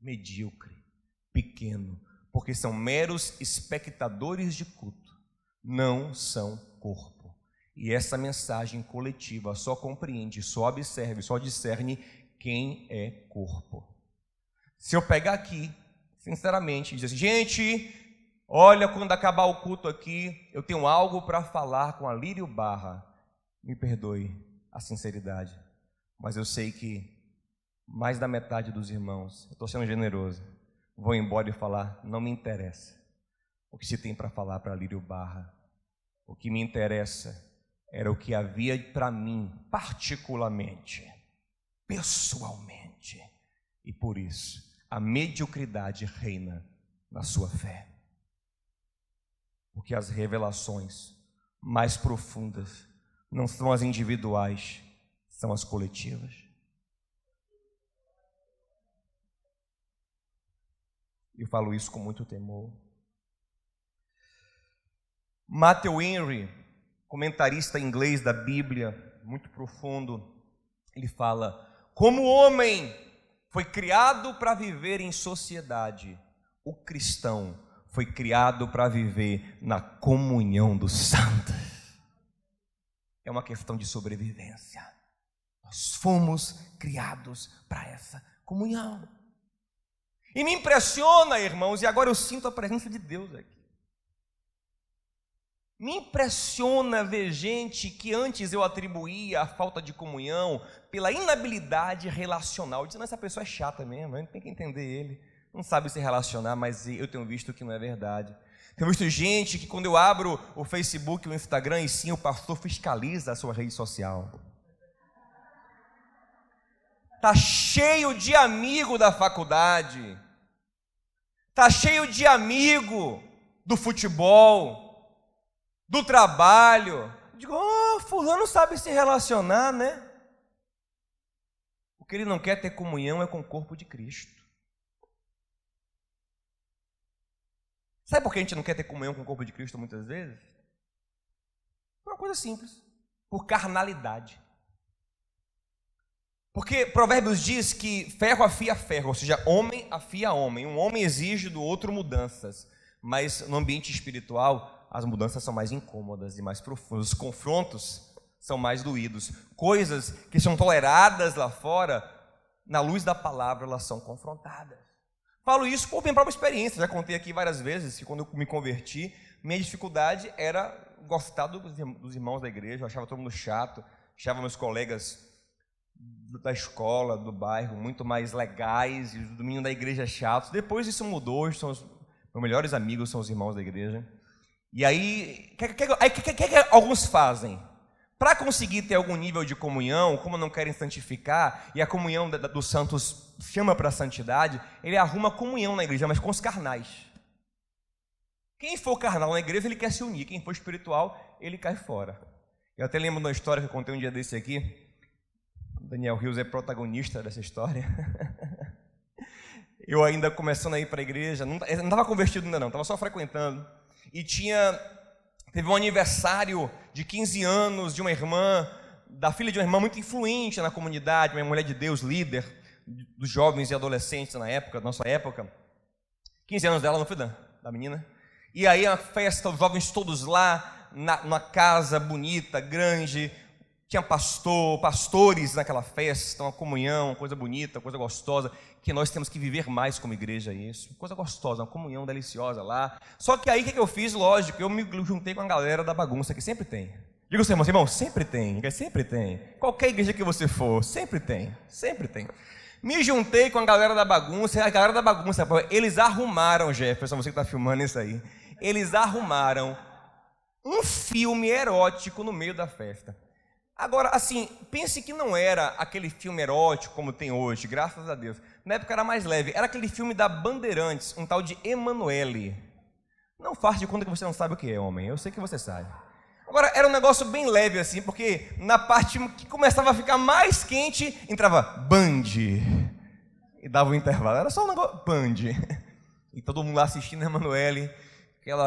medíocre, pequeno, porque são meros espectadores de culto não são corpo. E essa mensagem coletiva só compreende, só observe, só discerne quem é corpo. Se eu pegar aqui, sinceramente, e dizer assim, gente, olha, quando acabar o culto aqui, eu tenho algo para falar com a Lírio Barra. Me perdoe a sinceridade, mas eu sei que mais da metade dos irmãos, eu estou sendo generoso, vão embora e falar, não me interessa o que se tem para falar para Lírio Barra. O que me interessa era o que havia para mim, particularmente, pessoalmente. E por isso, a mediocridade reina na sua fé. Porque as revelações mais profundas não são as individuais, são as coletivas. Eu falo isso com muito temor. Matthew Henry, comentarista inglês da Bíblia, muito profundo, ele fala: como o homem foi criado para viver em sociedade, o cristão foi criado para viver na comunhão dos santos. É uma questão de sobrevivência. Nós fomos criados para essa comunhão. E me impressiona, irmãos, e agora eu sinto a presença de Deus aqui. Me impressiona ver gente que antes eu atribuía a falta de comunhão pela inabilidade relacional, dizendo, essa pessoa é chata mesmo, a gente tem que entender ele, não sabe se relacionar, mas eu tenho visto que não é verdade. Tenho visto gente que quando eu abro o Facebook, o Instagram, e sim, o pastor fiscaliza a sua rede social. Está cheio de amigo da faculdade, está cheio de amigo do futebol, do trabalho. Eu digo, fulano sabe se relacionar, né? O que ele não quer ter comunhão é com o corpo de Cristo. Sabe por que a gente não quer ter comunhão com o corpo de Cristo muitas vezes? Por uma coisa simples, por carnalidade. Porque Provérbios diz que ferro afia ferro, ou seja, homem afia homem. Um homem exige do outro mudanças, mas no ambiente espiritual as mudanças são mais incômodas e mais profundas. Os confrontos são mais doídos. Coisas que são toleradas lá fora, na luz da palavra, elas são confrontadas. Falo isso por minha própria experiência. Já contei aqui várias vezes que quando eu me converti, minha dificuldade era gostar dos irmãos da igreja. Eu achava todo mundo chato, achava meus colegas da escola, do bairro, muito mais legais, e os domínios da igreja chatos. Depois isso mudou, hoje são meus melhores amigos são os irmãos da igreja. E aí, o que alguns fazem? Para conseguir ter algum nível de comunhão, como não querem santificar, e a comunhão dos santos chama para a santidade, ele arruma comunhão na igreja, mas com os carnais. Quem for carnal na igreja, ele quer se unir. Quem for espiritual, ele cai fora. Eu até lembro de uma história que eu contei um dia desse aqui. O Daniel Rios é protagonista dessa história. Eu ainda começando a ir para a igreja, não estava convertido ainda não, estava só frequentando. E teve um aniversário de 15 anos de uma irmã, da filha de uma irmã muito influente na comunidade, uma mulher de Deus, líder dos jovens e adolescentes na época, nossa época. 15 anos dela, não foi da menina? E aí a festa, os jovens todos lá, numa casa bonita, grande, tinha pastores naquela festa, uma comunhão, coisa bonita, coisa gostosa, que nós temos que viver mais como igreja isso. Coisa gostosa, uma comunhão deliciosa lá. Só que aí o que eu fiz? Lógico, eu me juntei com a galera da bagunça, que sempre tem. Diga ao seu irmão, sempre tem, sempre tem. Qualquer igreja que você for, sempre tem, sempre tem. Me juntei com a galera da bagunça, e a galera da bagunça, eles arrumaram, Jefferson, você que está filmando isso aí, eles arrumaram um filme erótico no meio da festa. Agora, assim, pense que não era aquele filme erótico como tem hoje, graças a Deus. Na época era mais leve, era aquele filme da Bandeirantes, um tal de Emanuele. Não faça de conta que você não sabe o que é, homem, eu sei que você sabe. Agora, era um negócio bem leve assim, porque na parte que começava a ficar mais quente, entrava Band, e dava um intervalo, era só um negócio, Band. E todo mundo lá assistindo Emanuele,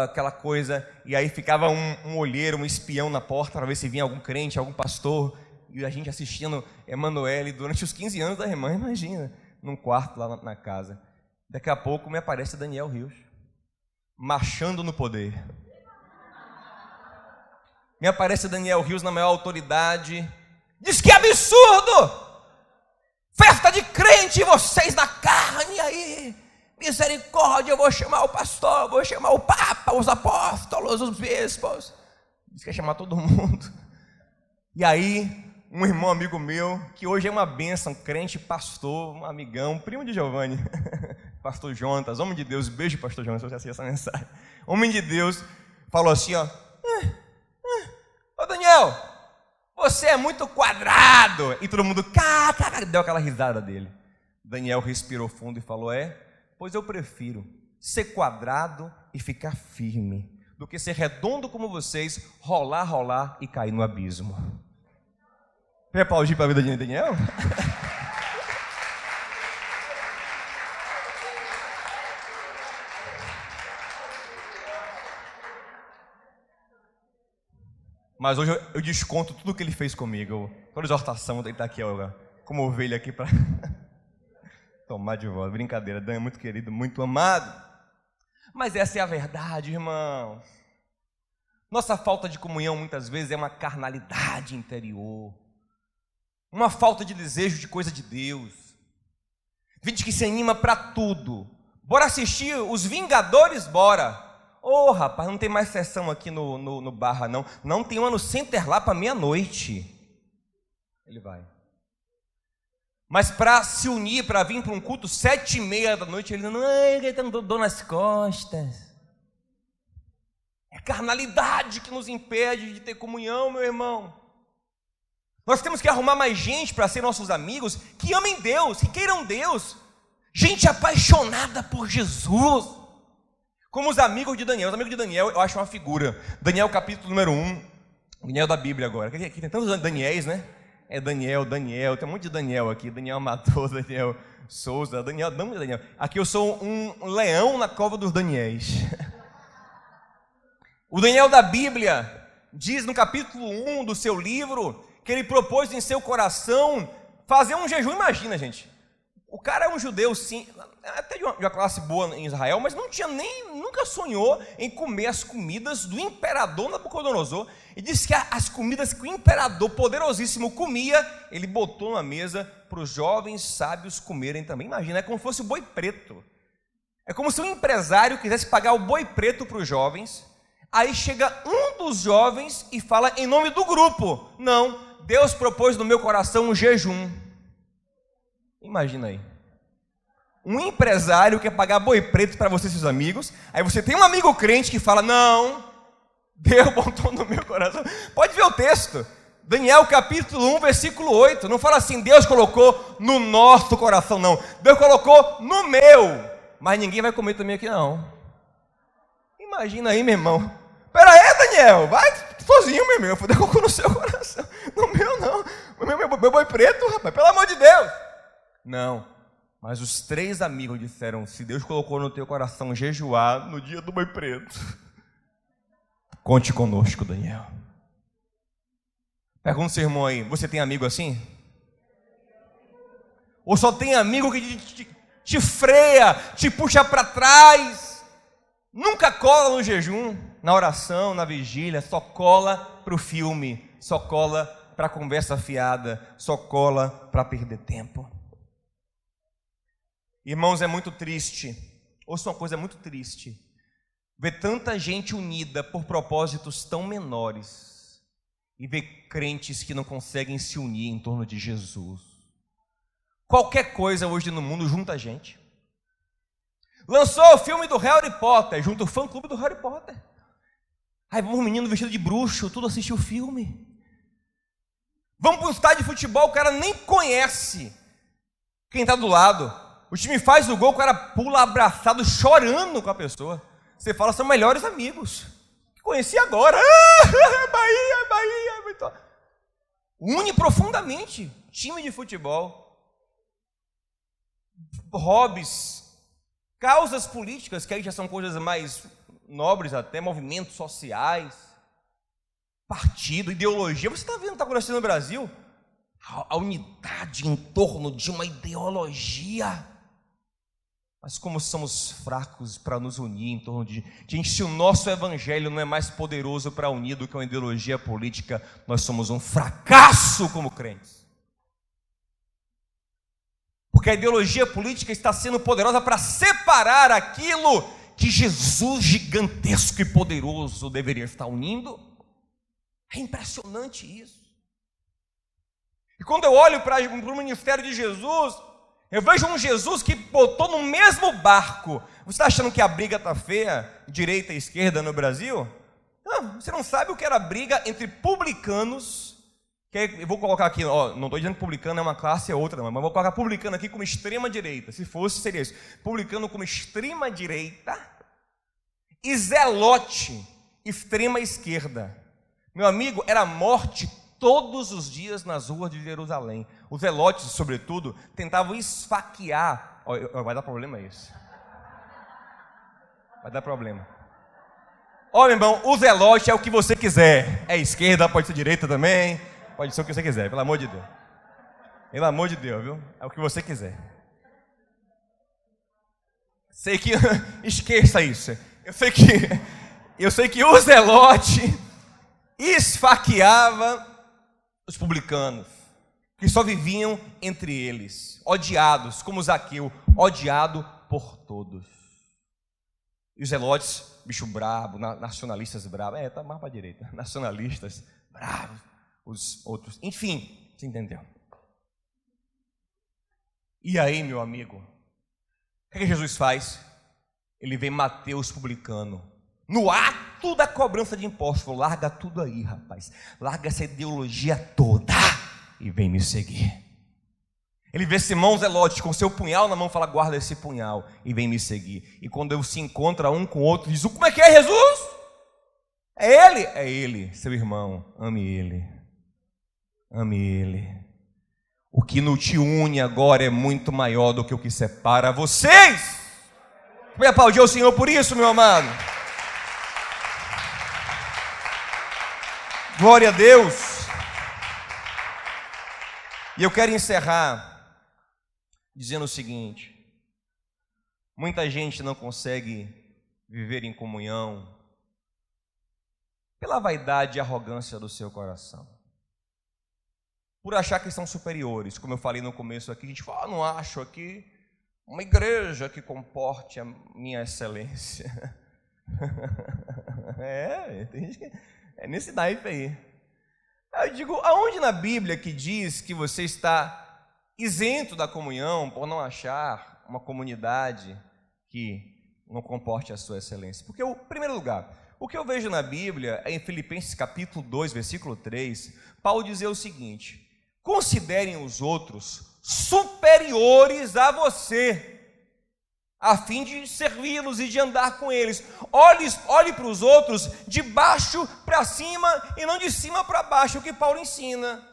aquela coisa, e aí ficava um olheiro, um espião na porta para ver se vinha algum crente, algum pastor, e a gente assistindo Emanuele durante os 15 anos da irmã, imagina, num quarto lá na casa. Daqui a pouco me aparece Daniel Rios, marchando no poder. Me aparece Daniel Rios na maior autoridade. Diz que absurdo! Festa de crente, vocês na carne aí. Misericórdia, eu vou chamar o pastor, eu vou chamar o papa, os apóstolos, os bispos. Diz que ia chamar todo mundo. E aí, um irmão amigo meu, que hoje é uma bênção, crente, pastor, um amigão, primo de Giovanni, pastor Jonatas, homem de Deus, beijo pastor Jonatas, eu já sei essa mensagem. Homem de Deus, falou assim, ó, ô Daniel, você é muito quadrado. E todo mundo, deu aquela risada dele. Daniel respirou fundo e falou, pois eu prefiro ser quadrado e ficar firme, do que ser redondo como vocês, rolar e cair no abismo. Quer aplaudir para a vida de Daniel? Mas hoje eu desconto tudo que ele fez comigo. Toda exortação, ele está aqui, ó, como ovelha aqui para tomar de volta. Brincadeira, Dan é muito querido, muito amado. Mas essa é a verdade, irmão. Nossa falta de comunhão muitas vezes é uma carnalidade interior. Uma falta de desejo de coisa de Deus. Gente que se anima para tudo. Bora assistir Os Vingadores? Bora. Ô, rapaz, não tem mais sessão aqui no Barra, não. Não, tem uma no Center lá para meia-noite. Ele vai. Mas para se unir, para vir para um culto 7h30 da noite, ele não, ele tem dor nas costas. É carnalidade que nos impede de ter comunhão, meu irmão. Nós temos que arrumar mais gente para ser nossos amigos, que amem Deus, que queiram Deus. Gente apaixonada por Jesus. Como os amigos de Daniel. Os amigos de Daniel, eu acho uma figura. Daniel capítulo número 1. Daniel da Bíblia agora. Aqui tem tantos Daniéis, né? É Daniel, tem um monte de Daniel aqui. Daniel Amador, Daniel Souza, Daniel. Aqui eu sou um leão na cova dos Daniéis. O Daniel da Bíblia diz no capítulo 1 do seu livro que ele propôs em seu coração fazer um jejum. Imagina, gente. O cara é um judeu, sim, até de uma classe boa em Israel, mas nunca sonhou em comer as comidas do imperador Nabucodonosor. E disse que as comidas que o imperador poderosíssimo comia, ele botou na mesa para os jovens sábios comerem também. Imagina, é como se fosse o boi preto. É como se um empresário quisesse pagar o boi preto para os jovens. Aí chega um dos jovens e fala em nome do grupo: não, Deus propôs no meu coração um jejum. Imagina aí. Um empresário quer pagar boi preto para você e seus amigos. Aí você tem um amigo crente que fala: não, Deus botou no meu coração. Pode ver o texto. Daniel capítulo 1, versículo 8. Não fala assim, Deus colocou no nosso coração, não. Deus colocou no meu. Mas ninguém vai comer também aqui, não. Imagina aí, meu irmão. Pera aí, Daniel, vai sozinho, meu irmão. Deus colocou no seu coração. No meu, não. Meu boi preto, rapaz, pelo amor de Deus. Não, mas os 3 amigos disseram: se Deus colocou no teu coração jejuar no dia do boi preto, conte conosco, Daniel. Pergunta ao seu irmão aí: você tem amigo assim? Ou só tem amigo que te freia, te puxa para trás, nunca cola no jejum, na oração, na vigília, só cola para o filme, só cola para a conversa fiada, só cola para perder tempo? Irmãos, é muito triste, ouça uma coisa, é muito triste, ver tanta gente unida por propósitos tão menores e ver crentes que não conseguem se unir em torno de Jesus. Qualquer coisa hoje no mundo junta a gente. Lançou o filme do Harry Potter, junta o fã-clube do Harry Potter. Aí vamos um menino vestido de bruxo, tudo assistir o filme. Vamos para um estádio de futebol, o cara nem conhece quem está do lado. O time faz o gol, o cara pula abraçado, chorando com a pessoa. Você fala, são melhores amigos. Conheci agora. Bahia. Une profundamente. Time de futebol. Hobbies. Causas políticas, que aí já são coisas mais nobres até, movimentos sociais. Partido, ideologia. Você está vendo o que está acontecendo no Brasil? A unidade em torno de uma ideologia. Mas como somos fracos para nos unir em torno de... Gente, se o nosso evangelho não é mais poderoso para unir do que uma ideologia política, nós somos um fracasso como crentes. Porque a ideologia política está sendo poderosa para separar aquilo que Jesus gigantesco e poderoso deveria estar unindo. É impressionante isso. E quando eu olho para o ministério de Jesus, eu vejo um Jesus que botou no mesmo barco. Você está achando que a briga está feia, direita e esquerda no Brasil? Não, você não sabe o que era a briga entre publicanos, eu vou colocar aqui, não estou dizendo que publicano é uma classe, é outra, não, mas vou colocar publicano aqui como extrema direita. Se fosse, seria isso. Publicano como extrema direita e zelote, extrema esquerda. Meu amigo, era morte todos os dias nas ruas de Jerusalém. Os zelotes, sobretudo, tentavam esfaquear. Vai dar problema isso. Vai dar problema. Meu irmão, o zelote é o que você quiser. É esquerda, pode ser direita também. Pode ser o que você quiser, pelo amor de Deus. Pelo amor de Deus, viu? É o que você quiser. Sei que... Esqueça isso. Eu sei que o zelote esfaqueava os publicanos, que só viviam entre eles, odiados, como Zaqueu, odiado por todos. E os zelotes, bicho brabo, nacionalistas bravos, tá mais para a direita, nacionalistas bravos, os outros, enfim, você entendeu? E aí, meu amigo, o que Jesus faz? Ele vem matar os publicanos. No ato da cobrança de impostos, falou, larga tudo aí, rapaz. Larga essa ideologia toda e vem me seguir. Ele vê Simão Zelote com seu punhal na mão, fala, guarda esse punhal e vem me seguir. E quando ele se encontra um com o outro, diz, como é que é Jesus? É ele? É ele, seu irmão, ame ele. Ame ele. O que não te une agora é muito maior do que o que separa vocês. Vem aplaudir o Senhor por isso, meu amado. Glória a Deus. E eu quero encerrar dizendo o seguinte: muita gente não consegue viver em comunhão pela vaidade e arrogância do seu coração, por achar que são superiores. Como eu falei no começo aqui, a gente fala, não acho aqui uma igreja que comporte a minha excelência. É nesse naipe aí. Eu digo, aonde na Bíblia que diz que você está isento da comunhão por não achar uma comunidade que não comporte a sua excelência? Porque, em primeiro lugar, o que eu vejo na Bíblia é em Filipenses capítulo 2, versículo 3, Paulo dizer o seguinte: considerem os outros superiores a você, a fim de servi-los e de andar com eles. Olhe para os outros de baixo para cima e não de cima para baixo, é o que Paulo ensina.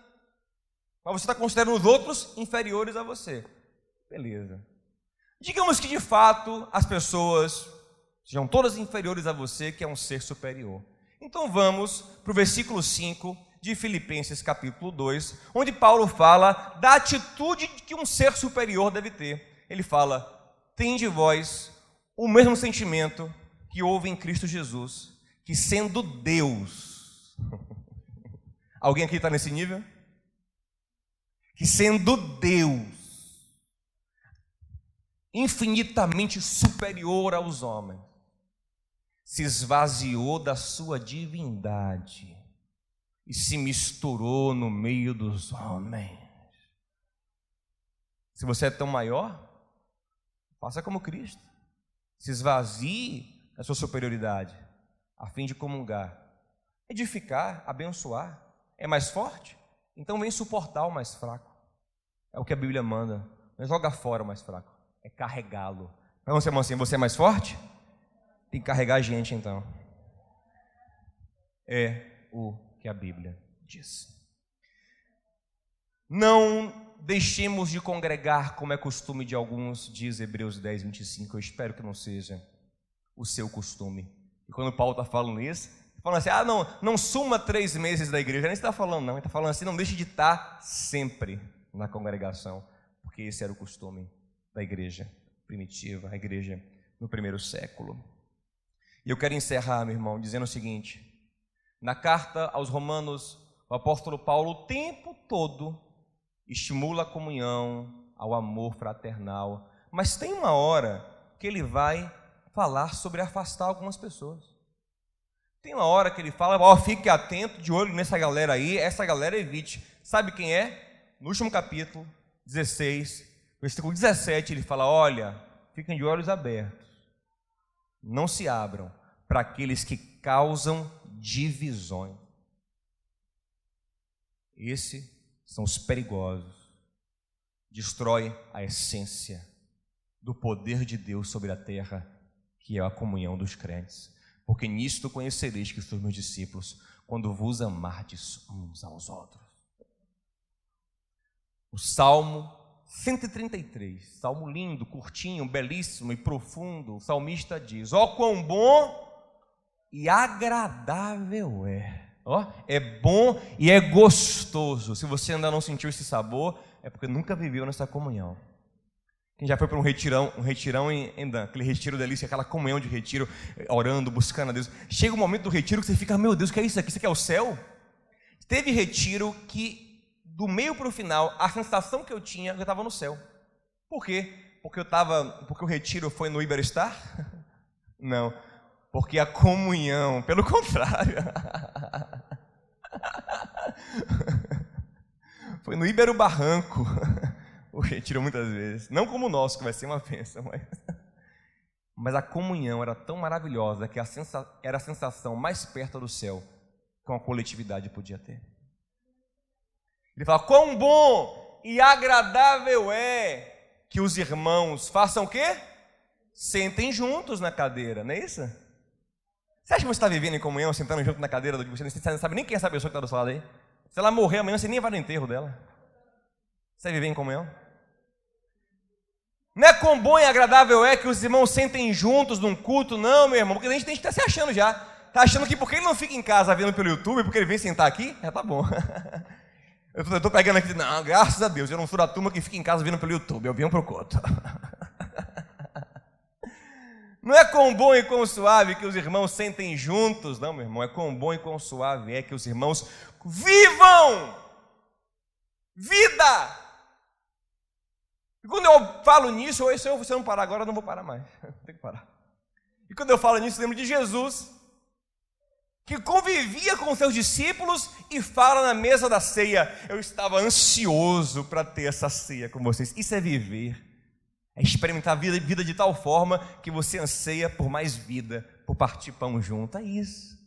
Mas você está considerando os outros inferiores a você. Beleza. Digamos que de fato as pessoas sejam todas inferiores a você, que é um ser superior. Então vamos para o versículo 5 de Filipenses capítulo 2, onde Paulo fala da atitude que um ser superior deve ter. Ele fala: tende vós o mesmo sentimento que houve em Cristo Jesus, que sendo Deus... Alguém aqui está nesse nível? Que sendo Deus, infinitamente superior aos homens, se esvaziou da sua divindade e se misturou no meio dos homens. Se você é tão maior, faça como Cristo. Se esvazie da sua superioridade, a fim de comungar, edificar, abençoar. É mais forte? Então vem suportar o mais fraco. É o que a Bíblia manda. Não joga fora o mais fraco, é carregá-lo. Então você, irmão, assim, você é mais forte? Tem que carregar a gente, então. É o que a Bíblia diz. Não deixemos de congregar, como é costume de alguns, diz Hebreus 10, 25. Eu espero que não seja o seu costume. E quando Paulo está falando isso, falando assim, não suma 3 meses da igreja. Nem está falando, não. Ele está falando assim, não deixe de estar sempre na congregação, porque esse era o costume da igreja primitiva, a igreja no primeiro século. E eu quero encerrar, meu irmão, dizendo o seguinte: na carta aos Romanos, o apóstolo Paulo o tempo todo estimula a comunhão, ao amor fraternal, mas tem uma hora que ele vai falar sobre afastar algumas pessoas. Tem uma hora que ele fala, fique atento, de olho nessa galera aí, essa galera evite. Sabe quem é? No último capítulo, 16, versículo 17, ele fala, olha, fiquem de olhos abertos, não se abram para aqueles que causam divisões. Esses são os perigosos, destrói a essência do poder de Deus sobre a terra, que é a comunhão dos crentes. Porque nisto conhecereis que sois meus discípulos, quando vos amardes uns aos outros. O Salmo 133, salmo lindo, curtinho, belíssimo e profundo, o salmista diz, quão bom e agradável é. É bom e é gostoso. Se você ainda não sentiu esse sabor, é porque nunca viveu nessa comunhão. Quem já foi para um retirão em Dan, aquele retiro delícia, aquela comunhão de retiro, orando, buscando a Deus. Chega um momento do retiro que você fica, meu Deus, o que é isso aqui? Isso aqui é o céu? Teve retiro que, do meio para o final, a sensação que eu tinha, eu estava no céu. Por quê? Porque o retiro foi no Iberstar? Não, porque a comunhão, pelo contrário, foi no Ibero Barranco. O retiro muitas vezes, não como o nosso, que vai ser uma bênção, mas a comunhão era tão maravilhosa que era a sensação mais perto do céu que uma coletividade podia ter. Ele fala, quão bom e agradável é que os irmãos façam o quê? Sentem juntos na cadeira, não é isso? Você acha que você está vivendo em comunhão, sentando junto na cadeira, você não sabe nem quem é essa pessoa que está do seu lado aí? Se ela morrer amanhã, você nem vai no enterro dela. Você vive em comunhão? Não é quão bom e agradável é que os irmãos sentem juntos num culto, não, meu irmão, porque a gente está se achando já. Está achando que porque ele não fica em casa vendo pelo YouTube, porque ele vem sentar aqui, já tá bom. Eu estou pegando aqui, não, graças a Deus, eu não sou da turma que fica em casa vendo pelo YouTube, eu venho para o culto. Não é quão bom e quão suave que os irmãos sentem juntos, não, meu irmão, é quão bom e quão suave é que os irmãos vivam vida. E quando eu falo nisso, se você não parar agora, eu não vou parar mais. Tem que parar. E quando eu falo nisso, eu lembro de Jesus, que convivia com seus discípulos e fala na mesa da ceia, eu estava ansioso para ter essa ceia com vocês. Isso é viver, é experimentar a vida de tal forma que você anseia por mais vida, por partir pão junto, é isso.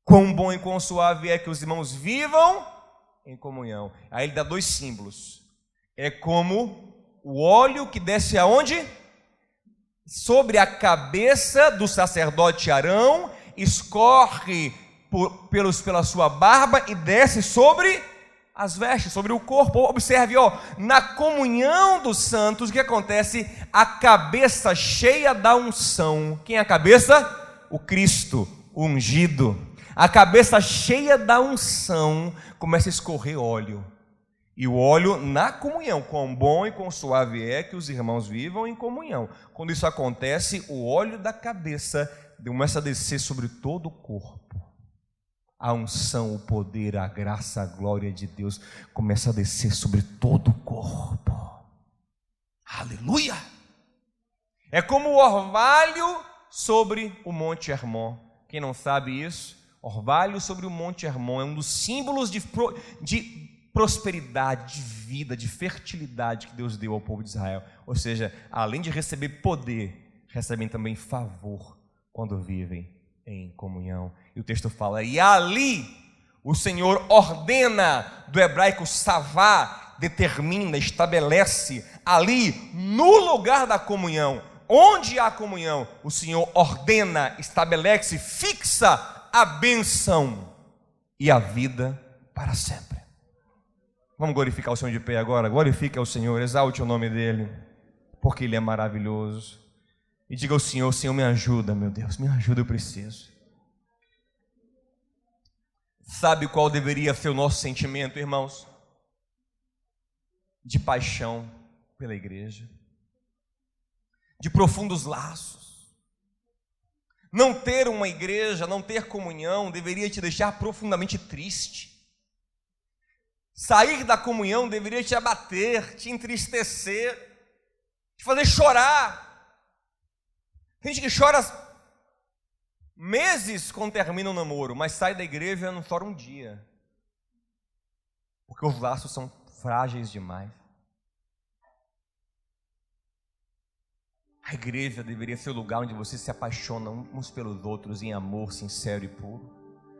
Quão bom e quão suave é que os irmãos vivam em comunhão. Aí ele dá dois símbolos. É como o óleo que desce aonde? Sobre a cabeça do sacerdote Arão, escorre pela sua barba e desce sobre as vestes, sobre o corpo. Observe, na comunhão dos santos, o que acontece? A cabeça cheia da unção. Quem é a cabeça? O Cristo, o ungido. A cabeça cheia da unção começa a escorrer óleo. E o óleo na comunhão, quão bom e quão suave é que os irmãos vivam em comunhão. Quando isso acontece, o óleo da cabeça começa a descer sobre todo o corpo. A unção, o poder, a graça, a glória de Deus começa a descer sobre todo o corpo. Aleluia! É como o orvalho sobre o Monte Hermon. Quem não sabe isso? Orvalho sobre o Monte Hermon é um dos símbolos de prosperidade, de vida, de fertilidade que Deus deu ao povo de Israel. Ou seja, além de receber poder, recebem também favor quando vivem em comunhão. E o texto fala, e ali o Senhor ordena, do hebraico savá, determina, estabelece, ali no lugar da comunhão, onde há comunhão, o Senhor ordena, estabelece, fixa a bênção e a vida para sempre. Vamos glorificar o Senhor de pé agora? Glorifique ao Senhor, exalte o nome dEle, porque Ele é maravilhoso. E diga ao Senhor, Senhor, me ajuda, meu Deus, me ajuda, eu preciso. Sabe qual deveria ser o nosso sentimento, irmãos? De paixão pela igreja. de profundos laços. Não ter uma igreja, não ter comunhão deveria te deixar profundamente triste. Sair da comunhão deveria te abater, te entristecer, te fazer chorar. Tem gente que chora meses quando termina o namoro, mas sai da igreja e não chora um dia. Porque os laços são frágeis demais. A igreja deveria ser o lugar onde você se apaixona uns pelos outros em amor sincero e puro.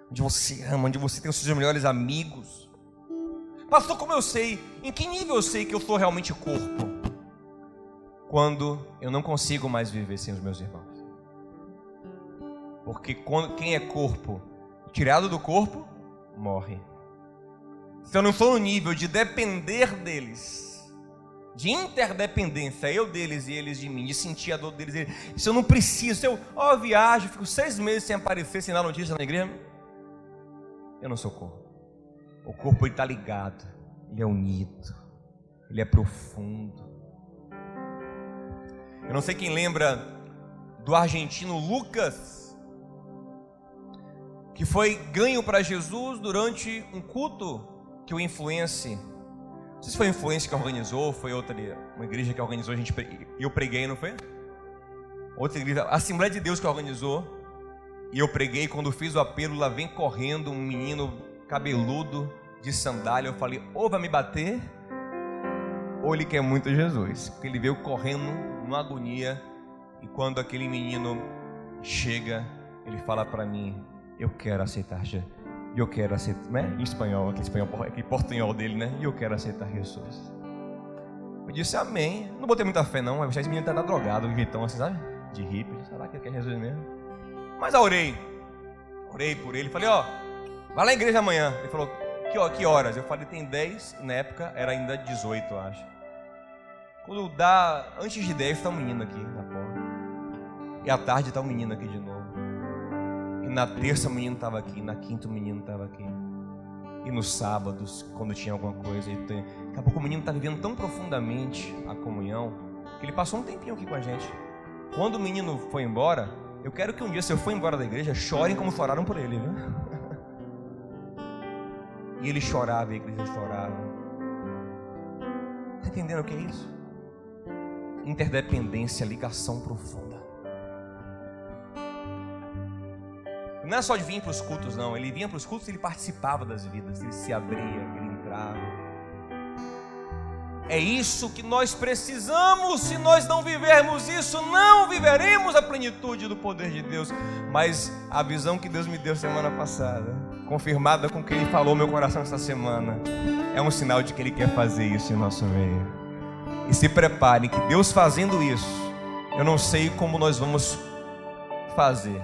Onde você ama, onde você tem os seus melhores amigos. Pastor, como eu sei? Em que nível eu sei que eu sou realmente corpo? Quando eu não consigo mais viver sem os meus irmãos. Porque quem é corpo, tirado do corpo, morre. Se eu não sou no nível de depender deles, de interdependência, eu deles e eles de mim, de sentir a dor deles, se eu não preciso, se eu viajo, fico 6 meses sem aparecer, sem dar notícia na igreja, eu não sou corpo. O corpo está ligado, ele é unido, ele é profundo. Eu não sei quem lembra do argentino Lucas, que foi ganho para Jesus durante um culto que o Influence, não sei se foi o Influence que organizou, foi uma igreja que organizou, eu preguei, não foi? Outra igreja, a Assembleia de Deus que organizou, e eu preguei. Quando fiz o apelo, lá vem correndo um menino cabeludo de sandália. Eu falei, ou vai me bater, ou ele quer muito Jesus, porque ele veio correndo numa agonia. E quando aquele menino chega, ele fala para mim, eu quero aceitar Jesus. Eu quero aceitar, né? Em espanhol, aquele portunhol dele, né? E eu quero aceitar Jesus. Eu disse amém. Não botei muita fé não, mas esse menino tá drogado, então, assim, sabe? De hippie, será que ele quer Jesus mesmo? Mas eu orei por ele, falei, vai lá na igreja amanhã. Ele falou, que horas? Eu falei, tem 10, na época era ainda 18, eu acho. Quando dá, antes de 10 tá um menino aqui na porta. E à tarde tá um menino aqui de novo. E na terça o menino estava aqui, na quinta o menino estava aqui. E nos sábados, quando tinha alguma coisa, daqui a pouco o menino está vivendo tão profundamente a comunhão, que ele passou um tempinho aqui com a gente. Quando o menino foi embora, eu quero que um dia, se eu for embora da igreja, chorem como choraram por ele, viu? E ele chorava, a igreja chorava. Está entendendo o que é isso? Interdependência, ligação profunda. Não é só de vir para os cultos, não. Ele vinha para os cultos e ele participava das vidas. Ele se abria, ele entrava. É isso que nós precisamos. Se nós não vivermos isso, não viveremos a plenitude do poder de Deus. Mas a visão que Deus me deu semana passada, confirmada com o que Ele falou no meu coração essa semana, é um sinal de que Ele quer fazer isso em nosso meio. E se preparem que Deus fazendo isso, eu não sei como nós vamos fazer,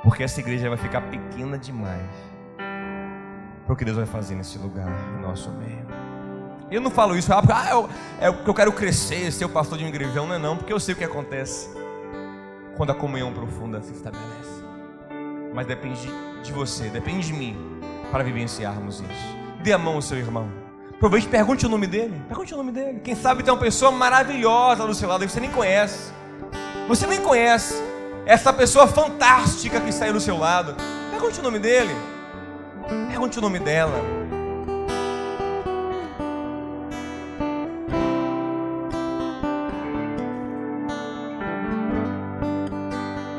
porque essa igreja vai ficar pequena demais para o que Deus vai fazer nesse lugar, no nosso meio. Eu não falo isso porque eu quero crescer, ser o pastor de uma igrejão, não, porque eu sei o que acontece quando a comunhão profunda se estabelece. Mas depende de você, depende de mim, para vivenciarmos isso. Dê a mão ao seu irmão, aproveite e pergunte o nome dele. Quem sabe tem uma pessoa maravilhosa do seu lado que você nem conhece. Você nem conhece essa pessoa fantástica que está aí do seu lado. Pergunte o nome dele. Pergunte o nome dela.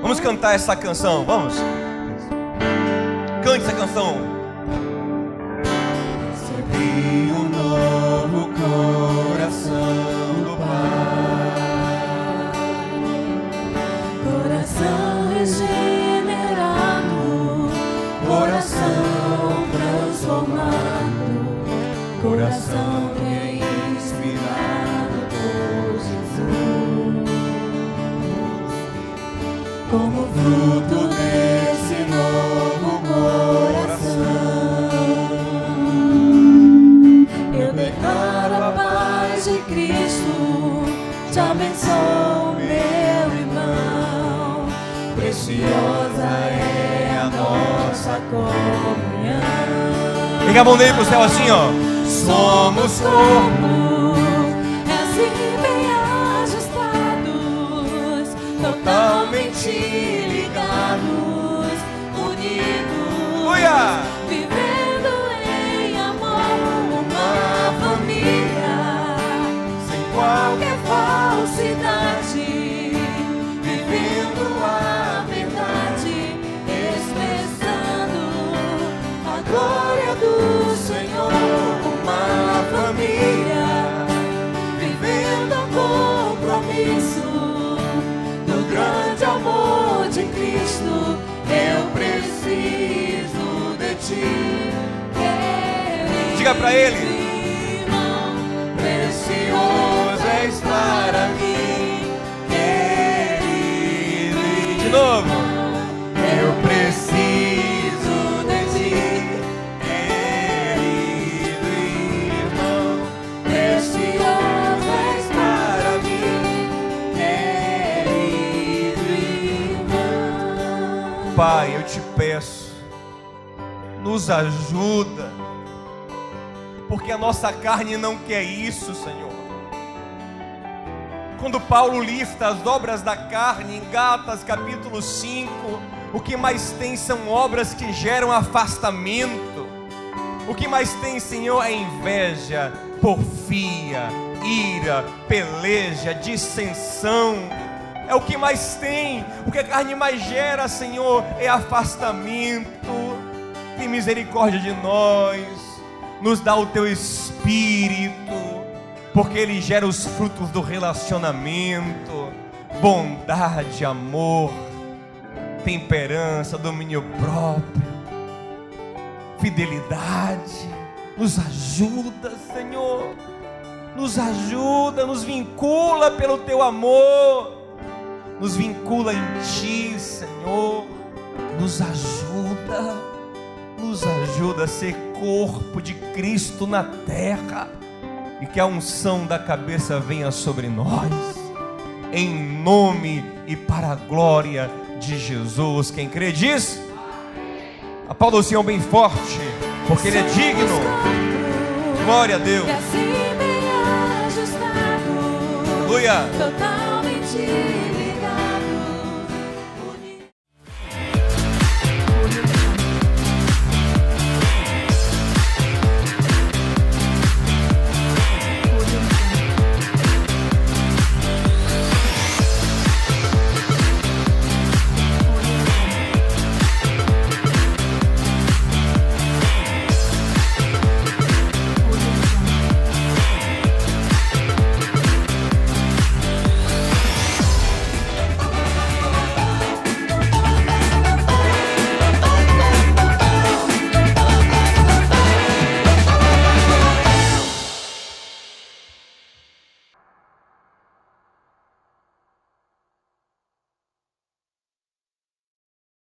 Vamos cantar essa canção, vamos? Cante essa canção. Recebi um novo coração do Pai, coração regenerado, coração transformado, coração que é inspirado por Jesus, como fruto desse novo coração. Eu declaro a paz de Cristo, te abençoo, meu irmão. Preciosa é a nossa comunhão. Pega a mão dele pro céu assim, Somos corpo, assim bem ajustados, qualquer falsidade, vivendo a verdade, expressando a glória do Senhor. Uma família vivendo o compromisso do grande amor de Cristo. Eu preciso de ti. Diga para Ele: Irmão, precioso és para mim, querido. de novo. Eu preciso de ti, querido irmão. Precioso és para mim, querido irmão. Pai, eu te peço, nos ajuda, porque a nossa carne não quer isso, Senhor. Quando Paulo lista as obras da carne em Gálatas capítulo 5, o que mais tem são obras que geram afastamento. O que mais tem, Senhor, é inveja, porfia, ira, peleja, dissensão. É o que mais tem. O que a carne mais gera, Senhor, é afastamento. Tem misericórdia de nós. Nos dá o teu Espírito, porque ele gera os frutos do relacionamento: bondade, amor, temperança, domínio próprio, fidelidade. Nos ajuda, Senhor, nos ajuda, nos vincula pelo teu amor, nos vincula em ti, Senhor. Nos ajuda a ser corpo de Cristo na terra, e que a unção da cabeça venha sobre nós, em nome e para a glória de Jesus. Quem crê diz: aplauda o Senhor bem forte, porque Ele é digno. Glória a Deus. E assim bem ajustado, Aleluia. totalmente